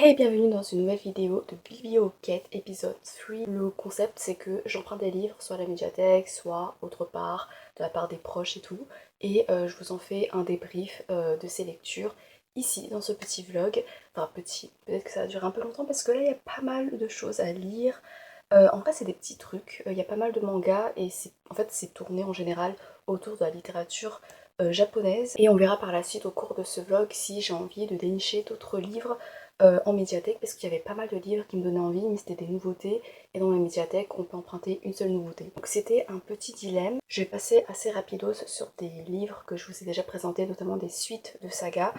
Hey, bienvenue dans une nouvelle vidéo de Biblioquête épisode 3. Le concept c'est que j'emprunte des livres soit à la médiathèque, soit autre part, de la part des proches et tout. Et je vous en fais un débrief de ces lectures ici dans ce petit vlog. Enfin petit, peut-être que ça va durer un peu longtemps parce que là il y a pas mal de choses à lire. En vrai c'est des petits trucs, il y a pas mal de mangas et en fait c'est tourné en général autour de la littérature japonaise. Et on verra par la suite au cours de ce vlog si j'ai envie de dénicher d'autres livres en médiathèque parce qu'il y avait pas mal de livres qui me donnaient envie mais c'était des nouveautés et dans la médiathèque on peut emprunter une seule nouveauté. Donc c'était un petit dilemme. Je vais passer assez rapidos sur des livres que je vous ai déjà présentés, notamment des suites de sagas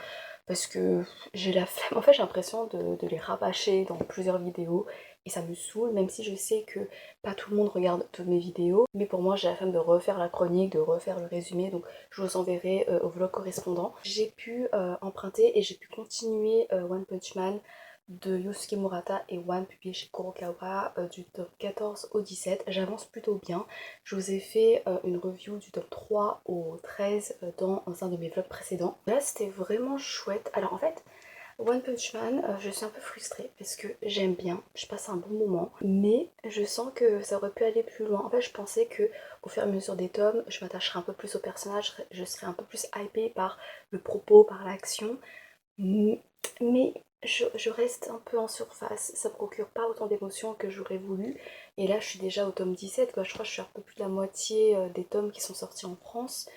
parce que j'ai la flemme, en fait j'ai l'impression de les rabâcher dans plusieurs vidéos et ça me saoule, même si je sais que pas tout le monde regarde toutes mes vidéos, mais pour moi j'ai la flemme de refaire la chronique, de refaire le résumé, donc je vous enverrai au vlog correspondant. J'ai pu emprunter et j'ai pu continuer One Punch Man de Yosuke Murata et One publié chez Kurokawa du top 14 au 17. J'avance plutôt bien. Je vous ai fait une review du top 3 au 13 dans un de mes vlogs précédents. Là c'était vraiment chouette. Alors en fait, One Punch Man, je suis un peu frustrée parce que j'aime bien, je passe un bon moment, mais je sens que ça aurait pu aller plus loin. En fait, je pensais que au fur et à mesure des tomes, je m'attacherais un peu plus au personnage, je serais un peu plus hypée par le propos, par l'action, mais je reste un peu en surface, ça procure pas autant d'émotions que j'aurais voulu. Et là, je suis déjà au tome 17, quoi. Je crois que je suis un peu plus de la moitié des tomes qui sont sortis en France.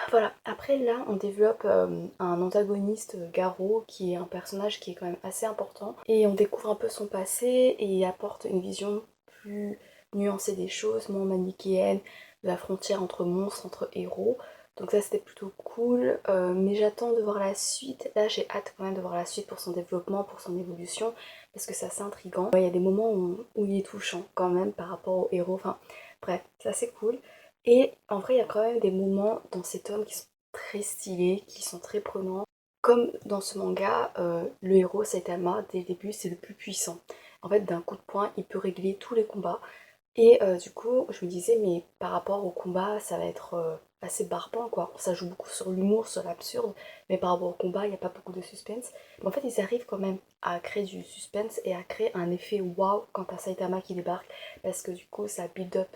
Voilà, après là on développe un antagoniste, Garo, qui est un personnage qui est quand même assez important et on découvre un peu son passé et il apporte une vision plus nuancée des choses, moins manichéenne, de la frontière entre monstres, entre héros. Donc ça c'était plutôt cool, mais j'attends de voir la suite. Là j'ai hâte quand même de voir la suite pour son développement, pour son évolution, parce que c'est assez intriguant. Il y a des moments où il est touchant quand même par rapport au héros, enfin bref, c'est assez cool. Et en vrai, il y a quand même des moments dans ces tomes qui sont très stylés, qui sont très prenants. Comme dans ce manga, le héros Saitama, dès le début, c'est le plus puissant. En fait, d'un coup de poing, il peut régler tous les combats. Et du coup, je me disais, mais par rapport au combat, ça va être assez barbant, quoi. Ça joue beaucoup sur l'humour, sur l'absurde, mais par rapport au combat, il n'y a pas beaucoup de suspense. Mais en fait, ils arrivent quand même à créer du suspense et à créer un effet waouh quand t'as Saitama qui débarque, parce que du coup, ça build up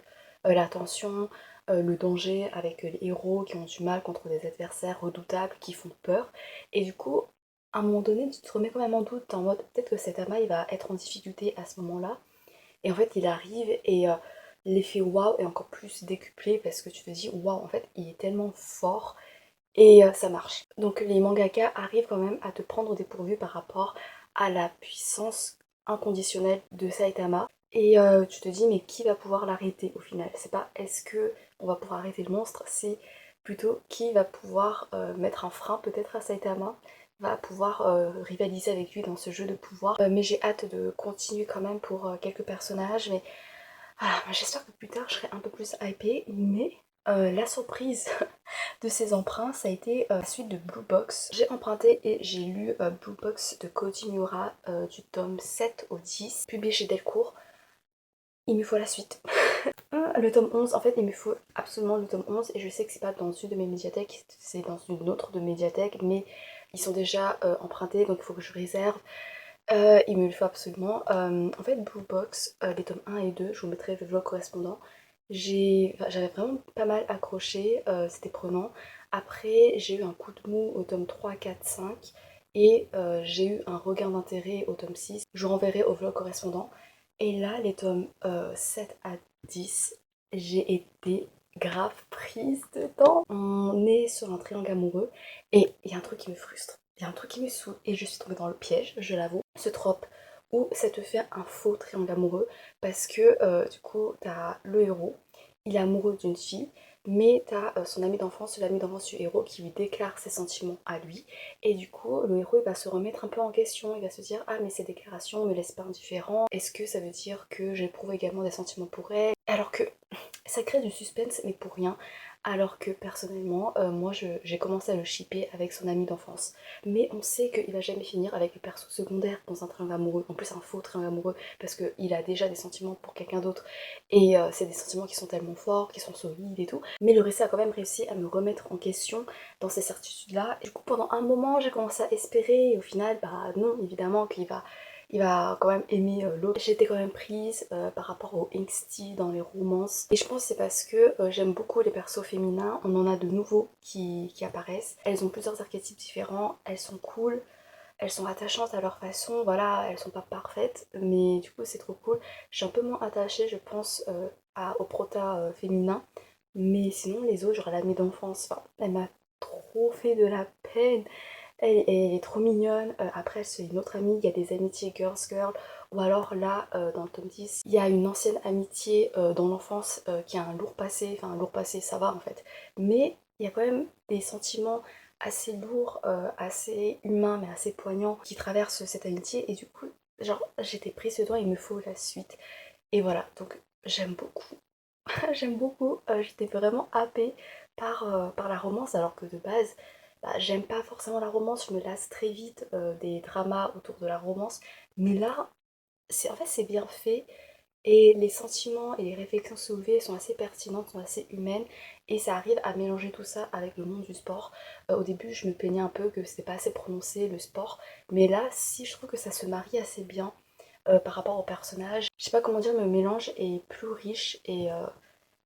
la tension, le danger avec les héros qui ont du mal contre des adversaires redoutables qui font peur. Et du coup, à un moment donné, tu te remets quand même en doute, t'es en mode peut-être que Saitama il va être en difficulté à ce moment-là. Et en fait, il arrive et l'effet waouh est encore plus décuplé parce que tu te dis waouh, en fait, il est tellement fort et ça marche. Donc les mangaka arrivent quand même à te prendre au dépourvu par rapport à la puissance inconditionnelle de Saitama. Et tu te dis mais qui va pouvoir l'arrêter au final? C'est pas est-ce que on va pouvoir arrêter le monstre, c'est plutôt qui va pouvoir mettre un frein peut-être à Saitama, va pouvoir rivaliser avec lui dans ce jeu de pouvoir. Mais j'ai hâte de continuer quand même pour quelques personnages. Mais voilà, j'espère que plus tard je serai un peu plus hypée. Mais la surprise de ces emprunts, ça a été la suite de Blue Box. J'ai emprunté et j'ai lu Blue Box de Koji Miura du tome 7 au 10, publié chez Delcourt. Il me faut la suite. Le tome 11, en fait, il me faut absolument le tome 11 et je sais que c'est pas dans une de mes médiathèques, c'est dans une autre de médiathèque, mais ils sont déjà empruntés donc il faut que je réserve. Il me le faut absolument. En fait, Blue Box, les tomes 1 et 2, je vous mettrai le vlog correspondant. J'avais vraiment pas mal accroché, c'était prenant. Après, j'ai eu un coup de mou au tome 3, 4, 5 et j'ai eu un regain d'intérêt au tome 6. Je vous renverrai au vlog correspondant. Et là, les tomes 7 à 10, j'ai été grave prise dedans. On est sur un triangle amoureux et il y a un truc qui me frustre. Il y a un truc qui me saoule et je suis tombée dans le piège, je l'avoue. Ce trope où ça te fait un faux triangle amoureux parce que du coup t'as le héros, il est amoureux d'une fille, mais t'as son ami d'enfance, l'ami d'enfance du héros qui lui déclare ses sentiments à lui et du coup le héros il va se remettre un peu en question, il va se dire ah mais ces déclarations me laissent pas indifférent, est-ce que ça veut dire que j'éprouve également des sentiments pour elle? Alors que ça crée du suspense mais pour rien. alors que personnellement, moi j'ai commencé à le shipper avec son ami d'enfance. Mais on sait qu'il va jamais finir avec le perso secondaire dans un triangle amoureux, en plus un faux triangle amoureux, parce qu'il a déjà des sentiments pour quelqu'un d'autre, et c'est des sentiments qui sont tellement forts, qui sont solides et tout. Mais le récit a quand même réussi à me remettre en question dans ces certitudes-là. Du coup pendant un moment j'ai commencé à espérer, et au final, bah non, évidemment qu'il va quand même aimer l'autre. J'étais quand même prise par rapport au angsty dans les romances. Et je pense que c'est parce que j'aime beaucoup les persos féminins. On en a de nouveaux qui apparaissent. Elles ont plusieurs archétypes différents. Elles sont cool. Elles sont attachantes à leur façon. Voilà, elles sont pas parfaites. Mais du coup, c'est trop cool. Je suis un peu moins attachée, je pense, au prota féminin. Mais sinon, les autres, genre l'amie d'enfance, enfin, elle m'a trop fait de la peine. Elle est trop mignonne. Après, c'est une autre amie. Il y a des amitiés girls-girl. Ou alors là, dans le tome 10, il y a une ancienne amitié dans l'enfance qui a un lourd passé. Enfin, un lourd passé, ça va en fait. Mais il y a quand même des sentiments assez lourds, assez humains, mais assez poignants qui traversent cette amitié. Et du coup, genre, j'étais prise dedans, il me faut la suite. Et voilà, donc j'aime beaucoup. J'aime beaucoup. J'étais vraiment happée par la romance, alors que de base, bah, j'aime pas forcément la romance, je me lasse très vite des dramas autour de la romance. Mais là, en fait, c'est bien fait. Et les sentiments et les réflexions soulevées sont assez pertinentes, sont assez humaines. Et ça arrive à mélanger tout ça avec le monde du sport. Au début, je me plaignais un peu que c'était pas assez prononcé le sport. Mais là, si je trouve que ça se marie assez bien par rapport au personnage. Je sais pas comment dire, mais le mélange est plus riche et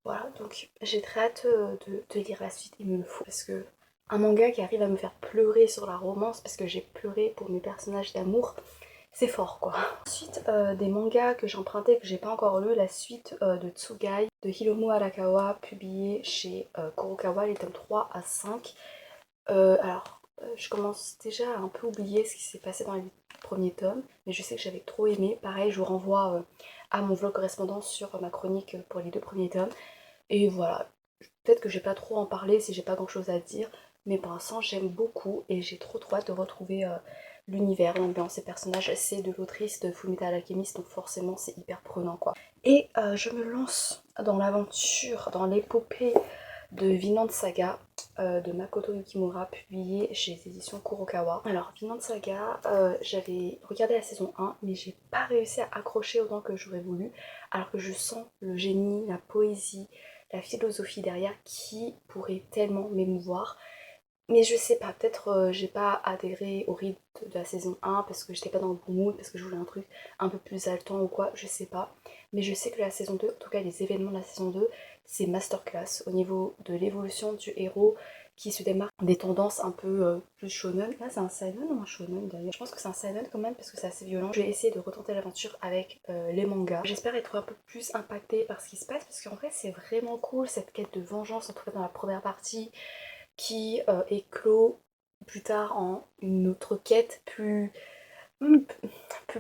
voilà, donc j'ai très hâte de lire la suite, il me le faut. Parce que un manga qui arrive à me faire pleurer sur la romance, parce que j'ai pleuré pour mes personnages d'amour, c'est fort quoi. Ensuite, des mangas que j'ai empruntés, que j'ai pas encore lu, la suite de Tsugai, de Hiromu Arakawa, publié chez Kurokawa, les tomes 3 à 5. Je commence déjà à un peu oublier ce qui s'est passé dans les premiers tomes, mais je sais que j'avais trop aimé. Pareil, je vous renvoie à mon vlog correspondant sur ma chronique pour les deux premiers tomes. Et voilà, peut-être que j'ai pas trop en parler si j'ai pas grand chose à dire, mais pour l'instant j'aime beaucoup et j'ai trop hâte de retrouver l'univers, l'ambiance, les personnages. C'est de l'autrice de Fullmetal Alchemist, donc forcément c'est hyper prenant quoi. Et je me lance dans l'aventure, dans l'épopée de Vinland Saga de Makoto Yukimura, publié chez les éditions Kurokawa. Alors Vinland Saga, j'avais regardé la saison 1, mais j'ai pas réussi à accrocher autant que j'aurais voulu, alors que je sens le génie, la poésie, la philosophie derrière qui pourrait tellement m'émouvoir. Mais je sais pas, peut-être j'ai pas adhéré au rythme de la saison 1 parce que j'étais pas dans le bon mood, parce que je voulais un truc un peu plus haletant ou quoi, je sais pas. Mais je sais que la saison 2, en tout cas les événements de la saison 2, c'est masterclass au niveau de l'évolution du héros qui se démarque des tendances un peu plus shonen. Là c'est un seinen ou un shonen d'ailleurs? Je pense que c'est un seinen quand même parce que c'est assez violent. Je vais essayer de retenter l'aventure avec les mangas. J'espère être un peu plus impactée par ce qui se passe parce qu'en vrai c'est vraiment cool cette quête de vengeance, en tout cas dans la première partie qui éclot plus tard en une autre quête plus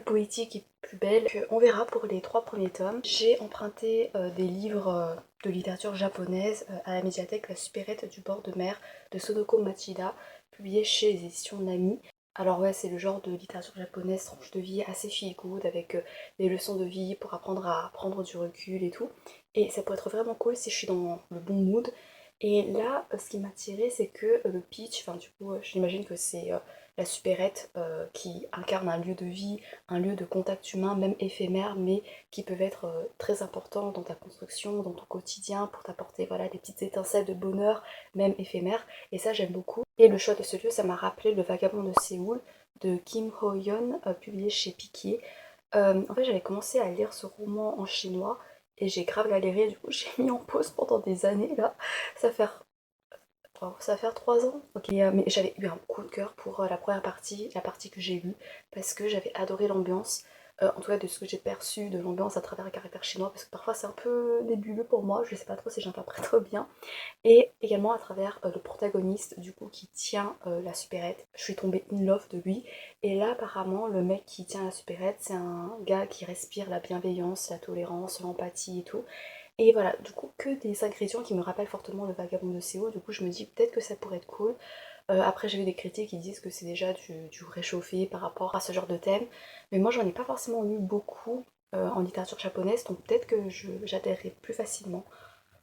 poétique et plus belle. On verra pour les 3 premiers tomes. J'ai emprunté des livres de littérature japonaise à la médiathèque La Supérette du bord de mer de Sonoko Machida, publié chez les éditions Nami. Alors ouais, c'est le genre de littérature japonaise, tranche de vie assez feel good, avec des leçons de vie pour apprendre à prendre du recul et tout. Et ça pourrait être vraiment cool si je suis dans le bon mood. Et là, ce qui m'a tiré, c'est que le pitch, enfin du coup, j'imagine que c'est la supérette qui incarne un lieu de vie, un lieu de contact humain, même éphémère, mais qui peuvent être très importants dans ta construction, dans ton quotidien, pour t'apporter voilà, des petites étincelles de bonheur, même éphémères. Et ça, j'aime beaucoup. Et le choix de ce lieu, ça m'a rappelé Le Vagabond de Séoul de Kim Ho-yeon, publié chez Piquier. En fait, j'avais commencé à lire ce roman en chinois et j'ai grave galéré, du coup j'ai mis en pause pendant des années là. Ça fait ça va faire 3 ans. Ok, mais j'avais eu un coup de cœur pour la première partie, la partie que j'ai lue, parce que j'avais adoré l'ambiance, en tout cas de ce que j'ai perçu de l'ambiance à travers le caractère chinois, parce que parfois c'est un peu nébuleux pour moi, je sais pas trop si j'interprète trop bien, et également à travers le protagoniste du coup qui tient la supérette. Je suis tombée in love de lui, et là apparemment le mec qui tient la supérette c'est un gars qui respire la bienveillance, la tolérance, l'empathie et tout. Et voilà, du coup, que des ingrédients qui me rappellent fortement le vagabond de Séoul. Du coup, je me dis peut-être que ça pourrait être cool. Après, j'ai vu des critiques qui disent que c'est déjà du réchauffé par rapport à ce genre de thème. Mais moi, j'en ai pas forcément lu beaucoup en littérature japonaise, donc peut-être que j'adhérerai plus facilement.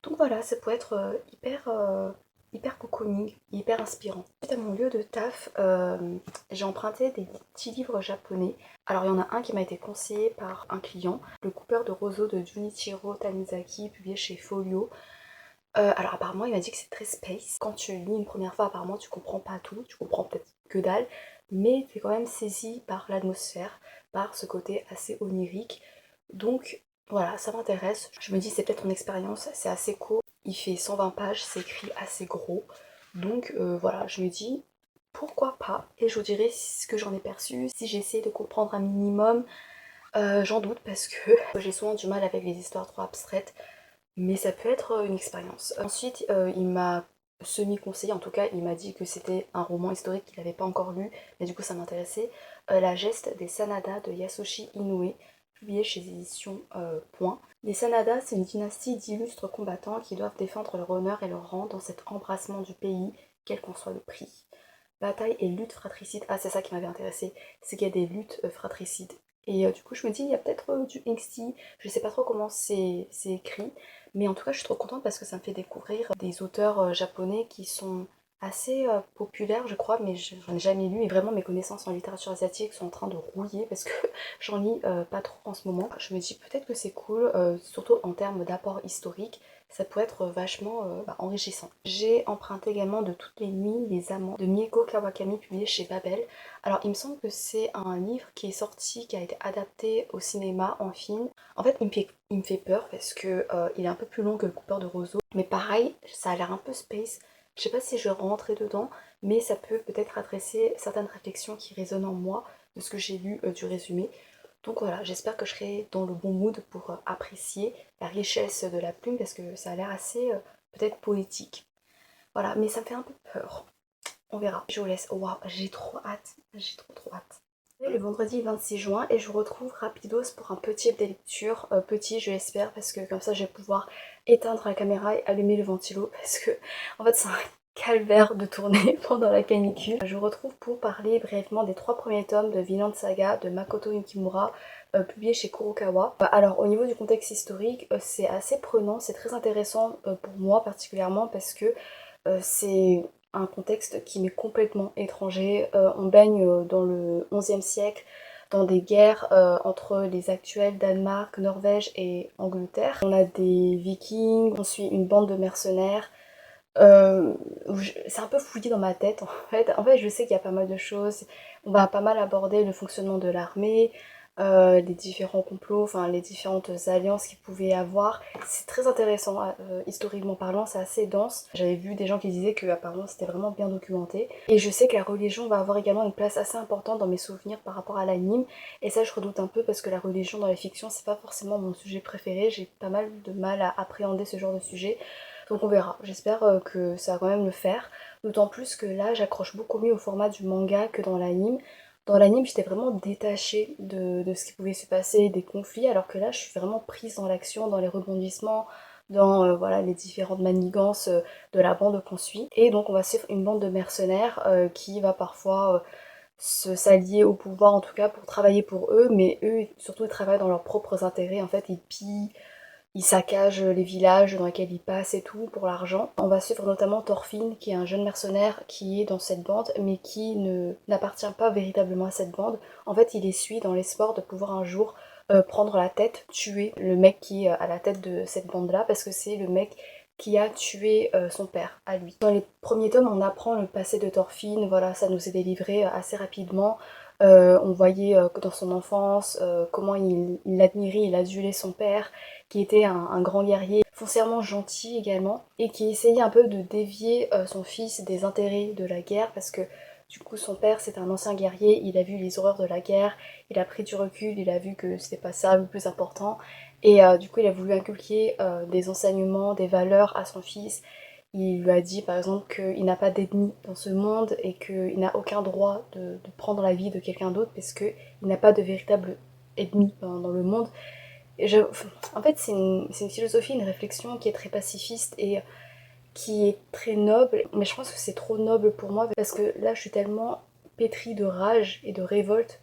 Donc voilà, ça peut être hyper cocooning, hyper inspirant. Suite à mon lieu de taf, j'ai emprunté des petits livres japonais. Alors il y en a un qui m'a été conseillé par un client, Le coupeur de roseaux de Junichiro Tanizaki, publié chez Folio. Alors apparemment il m'a dit que c'est très space. Quand tu lis une première fois, apparemment tu comprends pas tout, tu comprends peut-être que dalle, mais tu es quand même saisi par l'atmosphère, par ce côté assez onirique. Donc voilà, ça m'intéresse. Je me dis c'est peut-être une expérience, c'est assez court. Il fait 120 pages, c'est écrit assez gros. Donc voilà, je me dis pourquoi pas. Et je vous dirai ce que j'en ai perçu, si j'essaie de comprendre un minimum. J'en doute parce que j'ai souvent du mal avec les histoires trop abstraites, mais ça peut être une expérience. Ensuite, il m'a semi-conseillé, en tout cas, il m'a dit que c'était un roman historique qu'il n'avait pas encore lu, mais du coup ça m'intéressait. La geste des Sanada de Yasushi Inoue, publié chez éditions Point. Les Sanada, c'est une dynastie d'illustres combattants qui doivent défendre leur honneur et leur rang dans cet embrassement du pays, quel qu'en soit le prix. Bataille et lutte fratricide. Ah, c'est ça qui m'avait intéressé, c'est qu'il y a des luttes fratricides. Et du coup, je me dis, il y a peut-être du angsty, je sais pas trop comment c'est écrit, mais en tout cas, je suis trop contente parce que ça me fait découvrir des auteurs japonais qui sont assez populaires, je crois, mais j'en ai jamais lu. Et vraiment, mes connaissances en littérature asiatique sont en train de rouiller parce que j'en lis pas trop en ce moment. Je me dis peut-être que c'est cool, surtout en termes d'apport historique. Ça pourrait être vachement enrichissant. J'ai emprunté également De toutes les nuits les amants de Mieko Kawakami, publié chez Babel. Alors il me semble que c'est un livre qui est sorti, qui a été adapté au cinéma, en film. En fait il me fait peur parce que il est un peu plus long que Le coupeur de roseaux. Mais pareil, ça a l'air un peu space. Je sais pas si je vais rentrer dedans, mais ça peut peut-être adresser certaines réflexions qui résonnent en moi de ce que j'ai lu du résumé. Donc voilà, j'espère que je serai dans le bon mood pour apprécier la richesse de la plume parce que ça a l'air assez peut-être poétique. Voilà, mais ça me fait un peu peur. On verra. Je vous laisse. Waouh, j'ai trop hâte. J'ai trop hâte. Le vendredi 26 juin et je vous retrouve rapidos pour un petit update lecture. Petit, je l'espère, parce que comme ça je vais pouvoir éteindre la caméra et allumer le ventilo parce que en fait c'est un calvaire de tourner pendant la canicule. Je vous retrouve pour parler brièvement des 3 premiers tomes de Vinland Saga de Makoto Yukimura, publié chez Kurokawa. Alors au niveau du contexte historique, c'est assez prenant, c'est très intéressant pour moi particulièrement parce que c'est un contexte qui m'est complètement étranger. On baigne dans le XIe siècle, dans des guerres entre les actuels Danemark, Norvège et Angleterre. On a des vikings, on suit une bande de mercenaires. C'est un peu fouillé dans ma tête en fait. En fait, je sais qu'il y a pas mal de choses. On va pas mal aborder le fonctionnement de l'armée, les différents complots, enfin les différentes alliances qu'il pouvait y avoir. C'est très intéressant, historiquement parlant, c'est assez dense. J'avais vu des gens qui disaient que apparemment c'était vraiment bien documenté. Et je sais que la religion va avoir également une place assez importante dans mes souvenirs par rapport à l'anime. Et ça, je redoute un peu parce que la religion dans les fictions, c'est pas forcément mon sujet préféré. J'ai pas mal de mal à appréhender ce genre de sujet. Donc on verra, j'espère que ça va quand même le faire. D'autant plus que là, j'accroche beaucoup mieux au format du manga que dans l'anime. Dans l'anime, j'étais vraiment détachée de ce qui pouvait se passer, des conflits, alors que là, je suis vraiment prise dans l'action, dans les rebondissements, dans voilà, les différentes manigances de la bande qu'on suit. Et donc on va suivre une bande de mercenaires qui va parfois s'allier au pouvoir, en tout cas pour travailler pour eux, mais eux, surtout, ils travaillent dans leurs propres intérêts. En fait, ils pillent, ils saccagent les villages dans lesquels ils passent et tout pour l'argent. On va suivre notamment Thorfinn qui est un jeune mercenaire qui est dans cette bande mais qui n'appartient pas véritablement à cette bande. En fait il les suit dans l'espoir de pouvoir un jour prendre la tête, tuer le mec qui est à la tête de cette bande là parce que c'est le mec qui a tué son père à lui. Dans les premiers tomes on apprend le passé de Thorfinn, voilà ça nous est délivré assez rapidement. On voyait que dans son enfance comment il admirait, il adulait son père, qui était un grand guerrier, foncièrement gentil également, et qui essayait un peu de dévier son fils des intérêts de la guerre, parce que du coup son père c'était un ancien guerrier, il a vu les horreurs de la guerre, il a pris du recul, il a vu que c'était pas ça le plus important, et du coup il a voulu inculquer des enseignements, des valeurs à son fils. Il lui a dit par exemple qu'il n'a pas d'ennemi dans ce monde et qu'il n'a aucun droit de prendre la vie de quelqu'un d'autre parce qu'il n'a pas de véritable ennemi dans le monde. En fait, c'est une philosophie, une réflexion qui est très pacifiste et qui est très noble, mais je pense que c'est trop noble pour moi parce que là, je suis tellement pétrie de rage et de révolte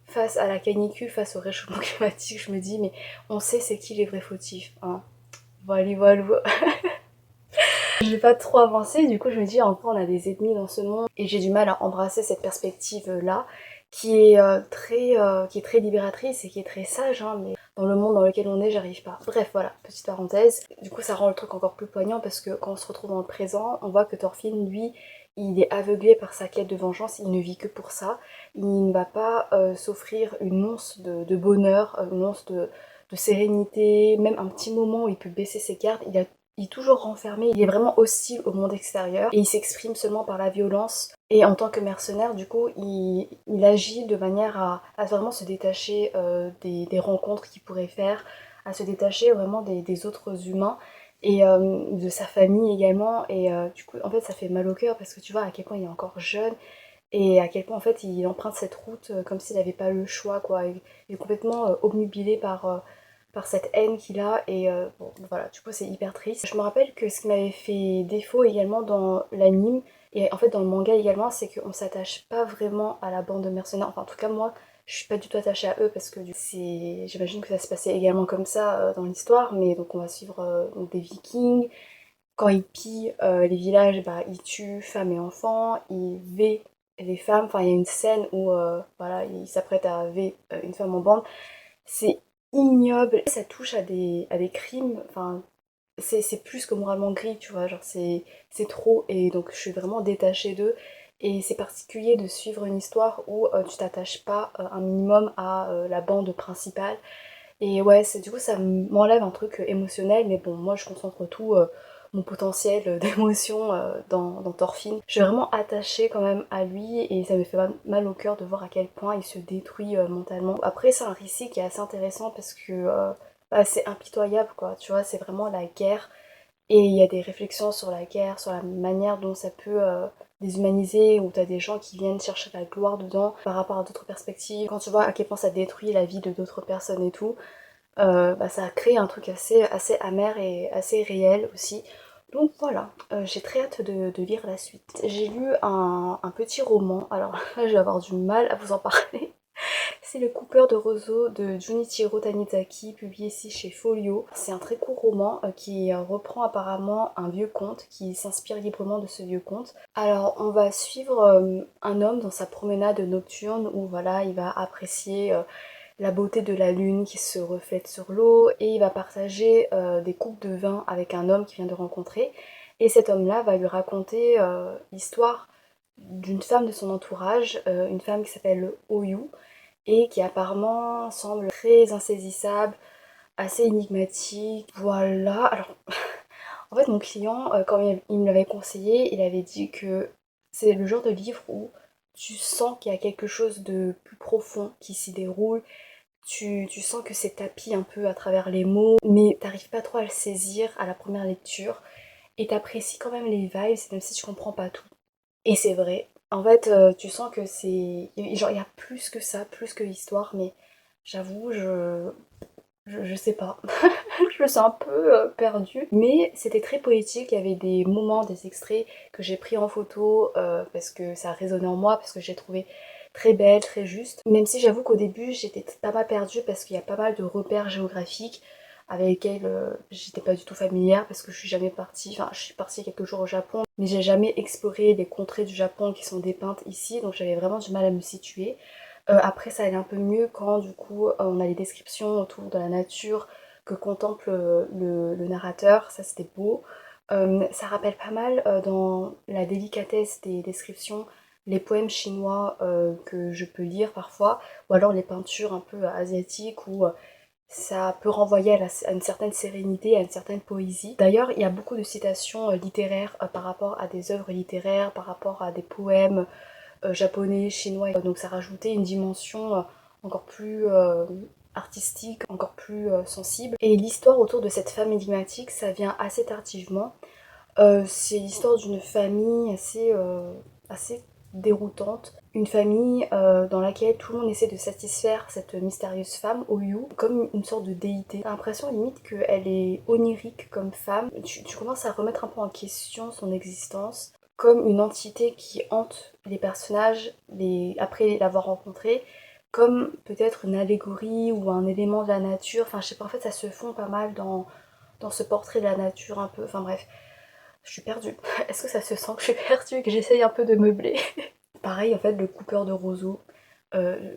face à la canicule, face au réchauffement climatique. Je me dis, mais on sait c'est qui les vrais fautifs, hein. Voilà, voilà. Je vais pas trop avancer, du coup je me dis encore on a des ennemis dans ce monde et j'ai du mal à embrasser cette perspective là qui est très libératrice et qui est très sage, hein, mais dans le monde dans lequel on est j'arrive pas. Bref voilà, petite parenthèse. Du coup ça rend le truc encore plus poignant parce que quand on se retrouve dans le présent, on voit que Thorfinn lui il est aveuglé par sa quête de vengeance, il ne vit que pour ça. Il ne va pas s'offrir une once de bonheur, une once de sérénité, même un petit moment où il peut baisser ses gardes, il est toujours renfermé, il est vraiment hostile au monde extérieur et il s'exprime seulement par la violence. Et en tant que mercenaire, du coup, il agit de manière à vraiment se détacher des rencontres qu'il pourrait faire, à se détacher vraiment des autres humains et de sa famille également. Et du coup, en fait, ça fait mal au cœur parce que tu vois à quel point il est encore jeune et à quel point en fait il emprunte cette route comme s'il n'avait pas le choix, quoi. Il est complètement obnubilé par cette haine qu'il a et bon voilà, du coup c'est hyper triste. Je me rappelle que ce qui m'avait fait défaut également dans l'anime et en fait dans le manga également, c'est qu'on s'attache pas vraiment à la bande de mercenaires, enfin en tout cas moi je suis pas du tout attachée à eux parce que j'imagine que ça se passait également comme ça dans l'histoire, mais donc on va suivre donc des vikings. Quand ils pillent les villages, bah, ils tuent femmes et enfants, ils vêtent les femmes, enfin il y a une scène où voilà, ils s'apprêtent à vêter une femme en bande, c'est ignoble, ça touche à des crimes, enfin c'est plus que moralement gris, tu vois, genre c'est trop et donc je suis vraiment détachée d'eux et c'est particulier de suivre une histoire où tu t'attaches pas un minimum à la bande principale et ouais, du coup ça m'enlève un truc émotionnel mais bon moi je concentre tout mon potentiel d'émotion dans Thorfinn. Je suis vraiment attachée quand même à lui et ça me fait mal au cœur de voir à quel point il se détruit mentalement. Après c'est un récit qui est assez intéressant parce que bah, c'est impitoyable quoi, tu vois, c'est vraiment la guerre et il y a des réflexions sur la guerre, sur la manière dont ça peut déshumaniser, où t'as des gens qui viennent chercher la gloire dedans par rapport à d'autres perspectives. Quand tu vois à quel point ça détruit la vie de d'autres personnes et tout, bah, ça a créé un truc assez amer et assez réel aussi. Donc voilà, j'ai très hâte de lire la suite. J'ai lu un petit roman, alors là je vais avoir du mal à vous en parler. C'est Le Coupeur de roseaux de Junichiro Tanizaki, publié ici chez Folio. C'est un très court roman qui reprend apparemment un vieux conte, qui s'inspire librement de ce vieux conte. Alors on va suivre un homme dans sa promenade nocturne où voilà, il va apprécier la beauté de la lune qui se reflète sur l'eau et il va partager des coupes de vin avec un homme qu'il vient de rencontrer. Et cet homme-là va lui raconter l'histoire d'une femme de son entourage, une femme qui s'appelle Oyu et qui apparemment semble très insaisissable, assez énigmatique. Voilà, alors en fait mon client, quand il me l'avait conseillé, il avait dit que c'est le genre de livre où tu sens qu'il y a quelque chose de plus profond qui s'y déroule, tu sens que c'est tapis un peu à travers les mots, mais t'arrives pas trop à le saisir à la première lecture, et t'apprécies quand même les vibes, même si tu comprends pas tout. Et c'est vrai. En fait, tu sens que c'est... Genre, il y a plus que ça, plus que l'histoire, mais j'avoue, je sais pas. Je me sens un peu perdue. Mais c'était très poétique, il y avait des moments, des extraits que j'ai pris en photo parce que ça a résonné en moi, parce que j'ai trouvé très belle, très juste. Même si j'avoue qu'au début j'étais pas mal perdue parce qu'il y a pas mal de repères géographiques avec lesquels j'étais pas du tout familière parce que je suis jamais partie, enfin je suis partie quelques jours au Japon, mais j'ai jamais exploré les contrées du Japon qui sont dépeintes ici, donc j'avais vraiment du mal à me situer. Après ça allait un peu mieux quand du coup on a les descriptions autour de la nature que contemple le narrateur, ça c'était beau. Ça rappelle pas mal dans la délicatesse des descriptions les poèmes chinois que je peux lire parfois, ou alors les peintures un peu asiatiques où ça peut renvoyer à une certaine sérénité, à une certaine poésie. D'ailleurs, il y a beaucoup de citations littéraires par rapport à des œuvres littéraires, par rapport à des poèmes japonais, chinois, donc ça rajoutait une dimension encore plus artistique, encore plus sensible. Et l'histoire autour de cette femme énigmatique, ça vient assez tardivement. C'est l'histoire d'une famille assez déroutante. Une famille dans laquelle tout le monde essaie de satisfaire cette mystérieuse femme, Oyu, comme une sorte de déité. T'as l'impression limite qu'elle est onirique comme femme. Tu commences à remettre un peu en question son existence comme une entité qui hante les personnages après l'avoir rencontré, comme peut-être une allégorie ou un élément de la nature. Enfin, je sais pas, en fait, ça se fond pas mal dans ce portrait de la nature un peu, enfin bref, je suis perdue. Est-ce que ça se sent que je suis perdue et que j'essaye un peu de meubler? Pareil en fait, le coupeur de roseaux.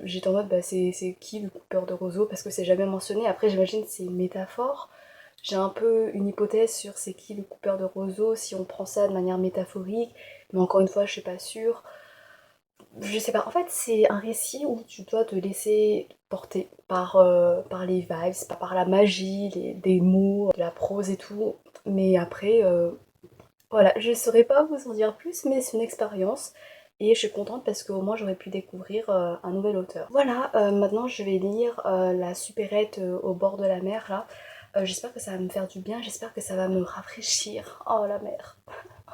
J'étais en mode bah c'est qui le coupeur de roseaux parce que c'est jamais mentionné. Après j'imagine que c'est une métaphore. J'ai un peu une hypothèse sur c'est qui le coupeur de roseaux si on prend ça de manière métaphorique, mais encore une fois je suis pas sûre. Je sais pas, en fait c'est un récit où tu dois te laisser porter par les vibes, par la magie, des mots, de la prose et tout. Mais après, voilà, je saurais pas vous en dire plus, mais c'est une expérience. Et je suis contente parce qu'au moins j'aurais pu découvrir un nouvel auteur. Voilà, maintenant je vais lire La supérette au bord de la mer là. J'espère que ça va me faire du bien, j'espère que ça va me rafraîchir. Oh la mer.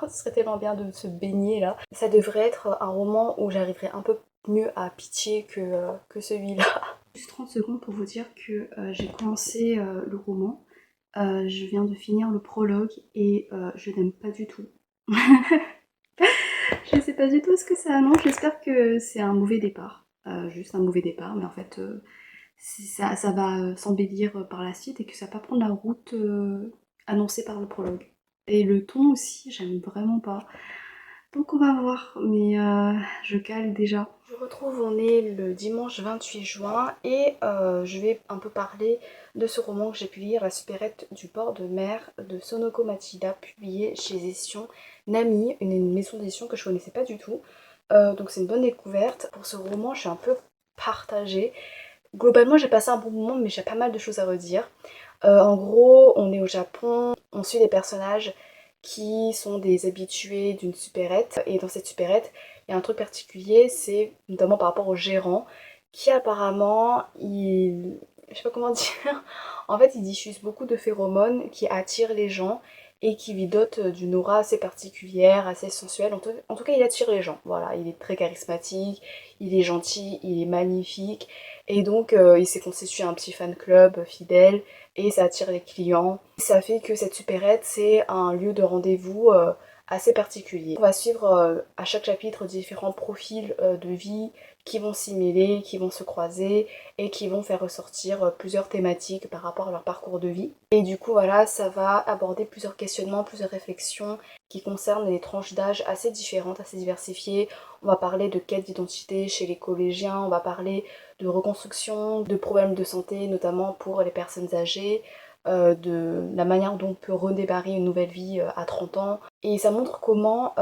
Oh, ce serait tellement bien de se baigner là. Ça devrait être un roman où j'arriverai un peu mieux à pitcher que celui-là. Juste 30 secondes pour vous dire que j'ai commencé le roman. Je viens de finir le prologue et je n'aime pas du tout. Je sais pas du tout ce que ça annonce, j'espère que c'est un mauvais départ. Juste un mauvais départ, mais en fait ça va s'embellir par la suite et que ça va pas prendre la route annoncée par le prologue. Et le ton aussi, j'aime vraiment pas. Donc on va voir, mais je cale déjà. Je retrouve, on est le dimanche 28 juin et je vais un peu parler de ce roman que j'ai pu lire, La supérette du bord de mer de Sonoko Machida, publié chez Éditions Nami, une maison d'édition que je connaissais pas du tout. Donc c'est une bonne découverte. Pour ce roman, je suis un peu partagée. Globalement, j'ai passé un bon moment, mais j'ai pas mal de choses à redire. En gros, on est au Japon, on suit des personnages qui sont des habitués d'une supérette, et dans cette supérette, il y a un truc particulier, c'est notamment par rapport au gérant, qui apparemment, je sais pas comment dire, en fait, il diffuse beaucoup de phéromones qui attirent les gens et qui lui dotent d'une aura assez particulière, assez sensuelle. En tout cas, il attire les gens. Voilà, il est très charismatique, il est gentil, il est magnifique. Et donc, il s'est constitué un petit fan club fidèle et ça attire les clients. Ça fait que cette supérette, c'est un lieu de rendez-vous assez particulier. On va suivre à chaque chapitre différents profils de vie qui vont s'y mêler, qui vont se croiser et qui vont faire ressortir plusieurs thématiques par rapport à leur parcours de vie. Et du coup, voilà, ça va aborder plusieurs questionnements, plusieurs réflexions qui concernent des tranches d'âge assez différentes, assez diversifiées. On va parler de quête d'identité chez les collégiens, on va parler de reconstruction, de problèmes de santé, notamment pour les personnes âgées, de la manière dont on peut redémarrer une nouvelle vie à 30 ans. Et ça montre comment,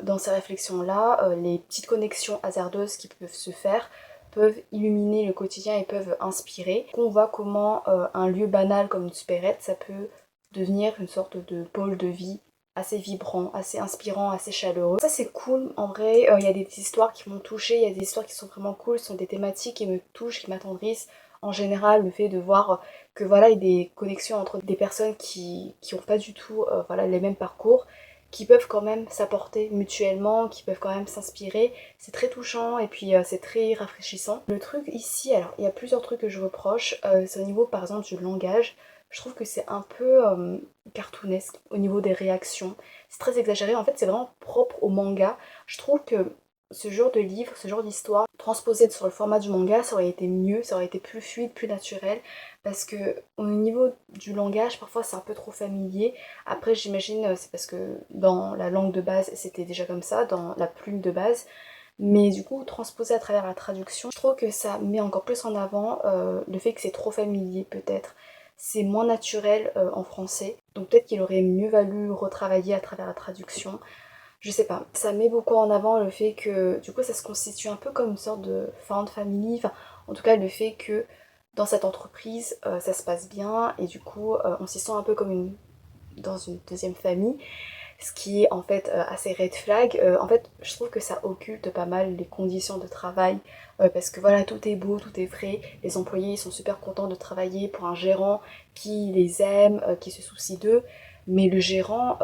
dans ces réflexions-là, les petites connexions hasardeuses qui peuvent se faire peuvent illuminer le quotidien et peuvent inspirer. On voit comment un lieu banal comme une supérette, ça peut devenir une sorte de pôle de vie assez vibrant, assez inspirant, assez chaleureux. Ça c'est cool, en vrai, il y a des histoires qui m'ont touchée, il y a des histoires qui sont vraiment cool, ce sont des thématiques qui me touchent, qui m'attendrissent. En général, le fait de voir que voilà, il y a des connexions entre des personnes qui ont pas du tout voilà, les mêmes parcours, qui peuvent quand même s'apporter mutuellement, qui peuvent quand même s'inspirer, c'est très touchant et puis c'est très rafraîchissant. Le truc ici, alors il y a plusieurs trucs que je reproche, c'est au niveau par exemple du langage. Je trouve que c'est un peu cartoonesque au niveau des réactions. C'est très exagéré. En fait, c'est vraiment propre au manga. Je trouve que ce genre de livre, ce genre d'histoire, transposé sur le format du manga, ça aurait été mieux, ça aurait été plus fluide, plus naturel. Parce que au niveau du langage, parfois c'est un peu trop familier. Après, j'imagine c'est parce que dans la langue de base, c'était déjà comme ça, dans la plume de base. Mais du coup, transposé à travers la traduction, je trouve que ça met encore plus en avant le fait que c'est trop familier peut-être. C'est moins naturel en français, donc peut-être qu'il aurait mieux valu retravailler à travers la traduction. Je sais pas, ça met beaucoup en avant le fait que du coup ça se constitue un peu comme une sorte de found family, enfin en tout cas le fait que dans cette entreprise ça se passe bien et du coup on s'y sent un peu comme dans une deuxième famille, ce qui est en fait assez red flag. En fait, je trouve que ça occulte pas mal les conditions de travail parce que voilà, tout est beau, tout est frais. Les employés ils sont super contents de travailler pour un gérant qui les aime, qui se soucie d'eux. Mais le gérant,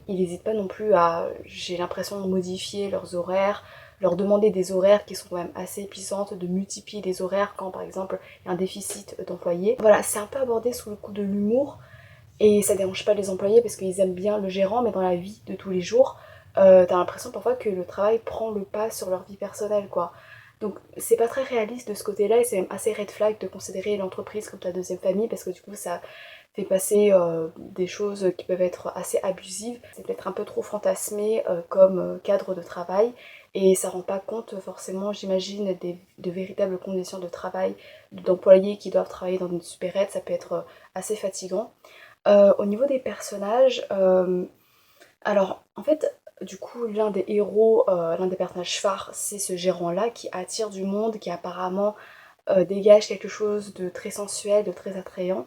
il n'hésite pas non plus à, j'ai l'impression, modifier leurs horaires, leur demander des horaires qui sont quand même assez épuisantes, de multiplier les horaires quand par exemple il y a un déficit d'employés. Voilà, c'est un peu abordé sous le coup de l'humour, et ça dérange pas les employés parce qu'ils aiment bien le gérant, mais dans la vie de tous les jours, t'as l'impression parfois que le travail prend le pas sur leur vie personnelle, quoi. Donc c'est pas très réaliste de ce côté-là et c'est même assez red flag de considérer l'entreprise comme ta deuxième famille parce que du coup ça fait passer des choses qui peuvent être assez abusives. C'est peut-être un peu trop fantasmé comme cadre de travail et ça rend pas compte forcément, j'imagine, de véritables conditions de travail d'employés qui doivent travailler dans une supérette. Ça peut être assez fatigant. Au niveau des personnages, alors en fait, du coup, l'un des héros, l'un des personnages phares, c'est ce gérant-là qui attire du monde, qui apparemment dégage quelque chose de très sensuel, de très attrayant.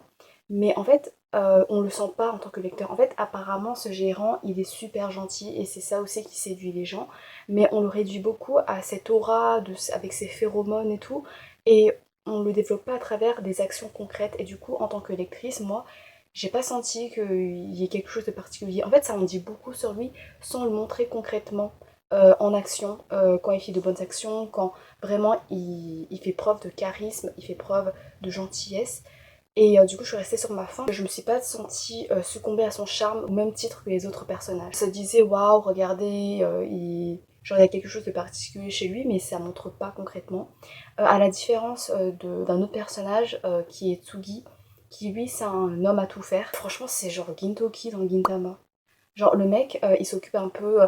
Mais en fait, on le sent pas en tant que lecteur. En fait, apparemment, ce gérant, il est super gentil et c'est ça aussi qui séduit les gens. Mais on le réduit beaucoup à cette aura avec ses phéromones et tout. Et on le développe pas à travers des actions concrètes. Et du coup, en tant que lectrice, moi, j'ai pas senti qu'il y ait quelque chose de particulier. En fait, ça en dit beaucoup sur lui sans le montrer concrètement en action, quand il fait de bonnes actions, quand vraiment il fait preuve de charisme, il fait preuve de gentillesse. Et du coup, je suis restée sur ma faim. Je me suis pas sentie succomber à son charme au même titre que les autres personnages. Ça disait waouh, regardez, genre il y a quelque chose de particulier chez lui, mais ça montre pas concrètement. À la différence d'un autre personnage qui est Tsugi, qui lui c'est un homme à tout faire. Franchement, c'est genre Gintoki dans Gintama. Genre le mec, il s'occupe un peu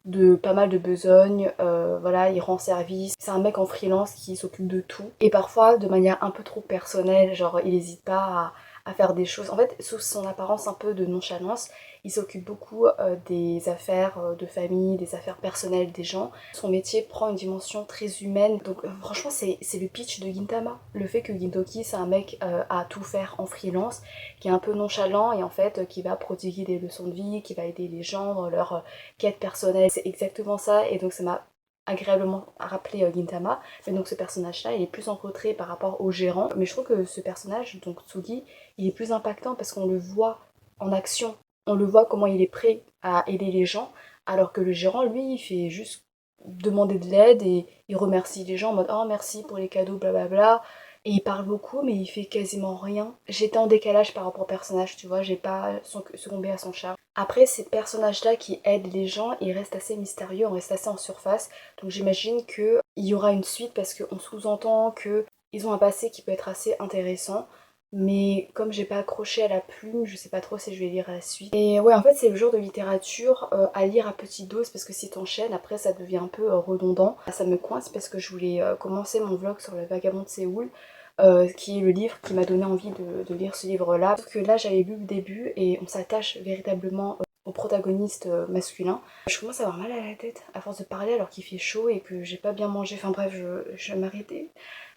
de pas mal de besognes, voilà, il rend service. C'est un mec en freelance qui s'occupe de tout. Et parfois de manière un peu trop personnelle, genre il n'hésite pas à faire des choses. En fait, sous son apparence un peu de nonchalance, il s'occupe beaucoup des affaires de famille, des affaires personnelles des gens. Son métier prend une dimension très humaine. Donc franchement, c'est le pitch de Gintama. Le fait que Gintoki, c'est un mec à tout faire en freelance, qui est un peu nonchalant et en fait qui va prodiguer des leçons de vie, qui va aider les gens dans leur quête personnelle. C'est exactement ça et donc ça m'a agréablement rappelé Gintama. Mais donc ce personnage-là, il est plus en retrait par rapport au gérant. Mais je trouve que ce personnage, donc Tsugi, il est plus impactant parce qu'on le voit en action. On le voit comment il est prêt à aider les gens, alors que le gérant, lui, il fait juste demander de l'aide et il remercie les gens en mode oh merci pour les cadeaux, blablabla. Et il parle beaucoup, mais il fait quasiment rien. J'étais en décalage par rapport au personnage, tu vois, j'ai pas succombé à son charme. Après, ces personnages-là qui aident les gens, ils restent assez mystérieux, on reste assez en surface. Donc j'imagine qu'il y aura une suite parce qu'on sous-entend qu'ils ont un passé qui peut être assez intéressant. Mais comme j'ai pas accroché à la plume, je sais pas trop si je vais lire la suite. Et ouais, en fait, c'est le genre de littérature à lire à petite dose parce que si t'enchaînes, après ça devient un peu redondant. Ça me coince parce que je voulais commencer mon vlog sur le vagabond de Séoul, qui est le livre qui m'a donné envie de lire ce livre-là. Sauf que là, j'avais lu le début et on s'attache véritablement au protagoniste masculin. Je commence à avoir mal à la tête à force de parler alors qu'il fait chaud et que j'ai pas bien mangé. Enfin bref, je vais m'arrêter.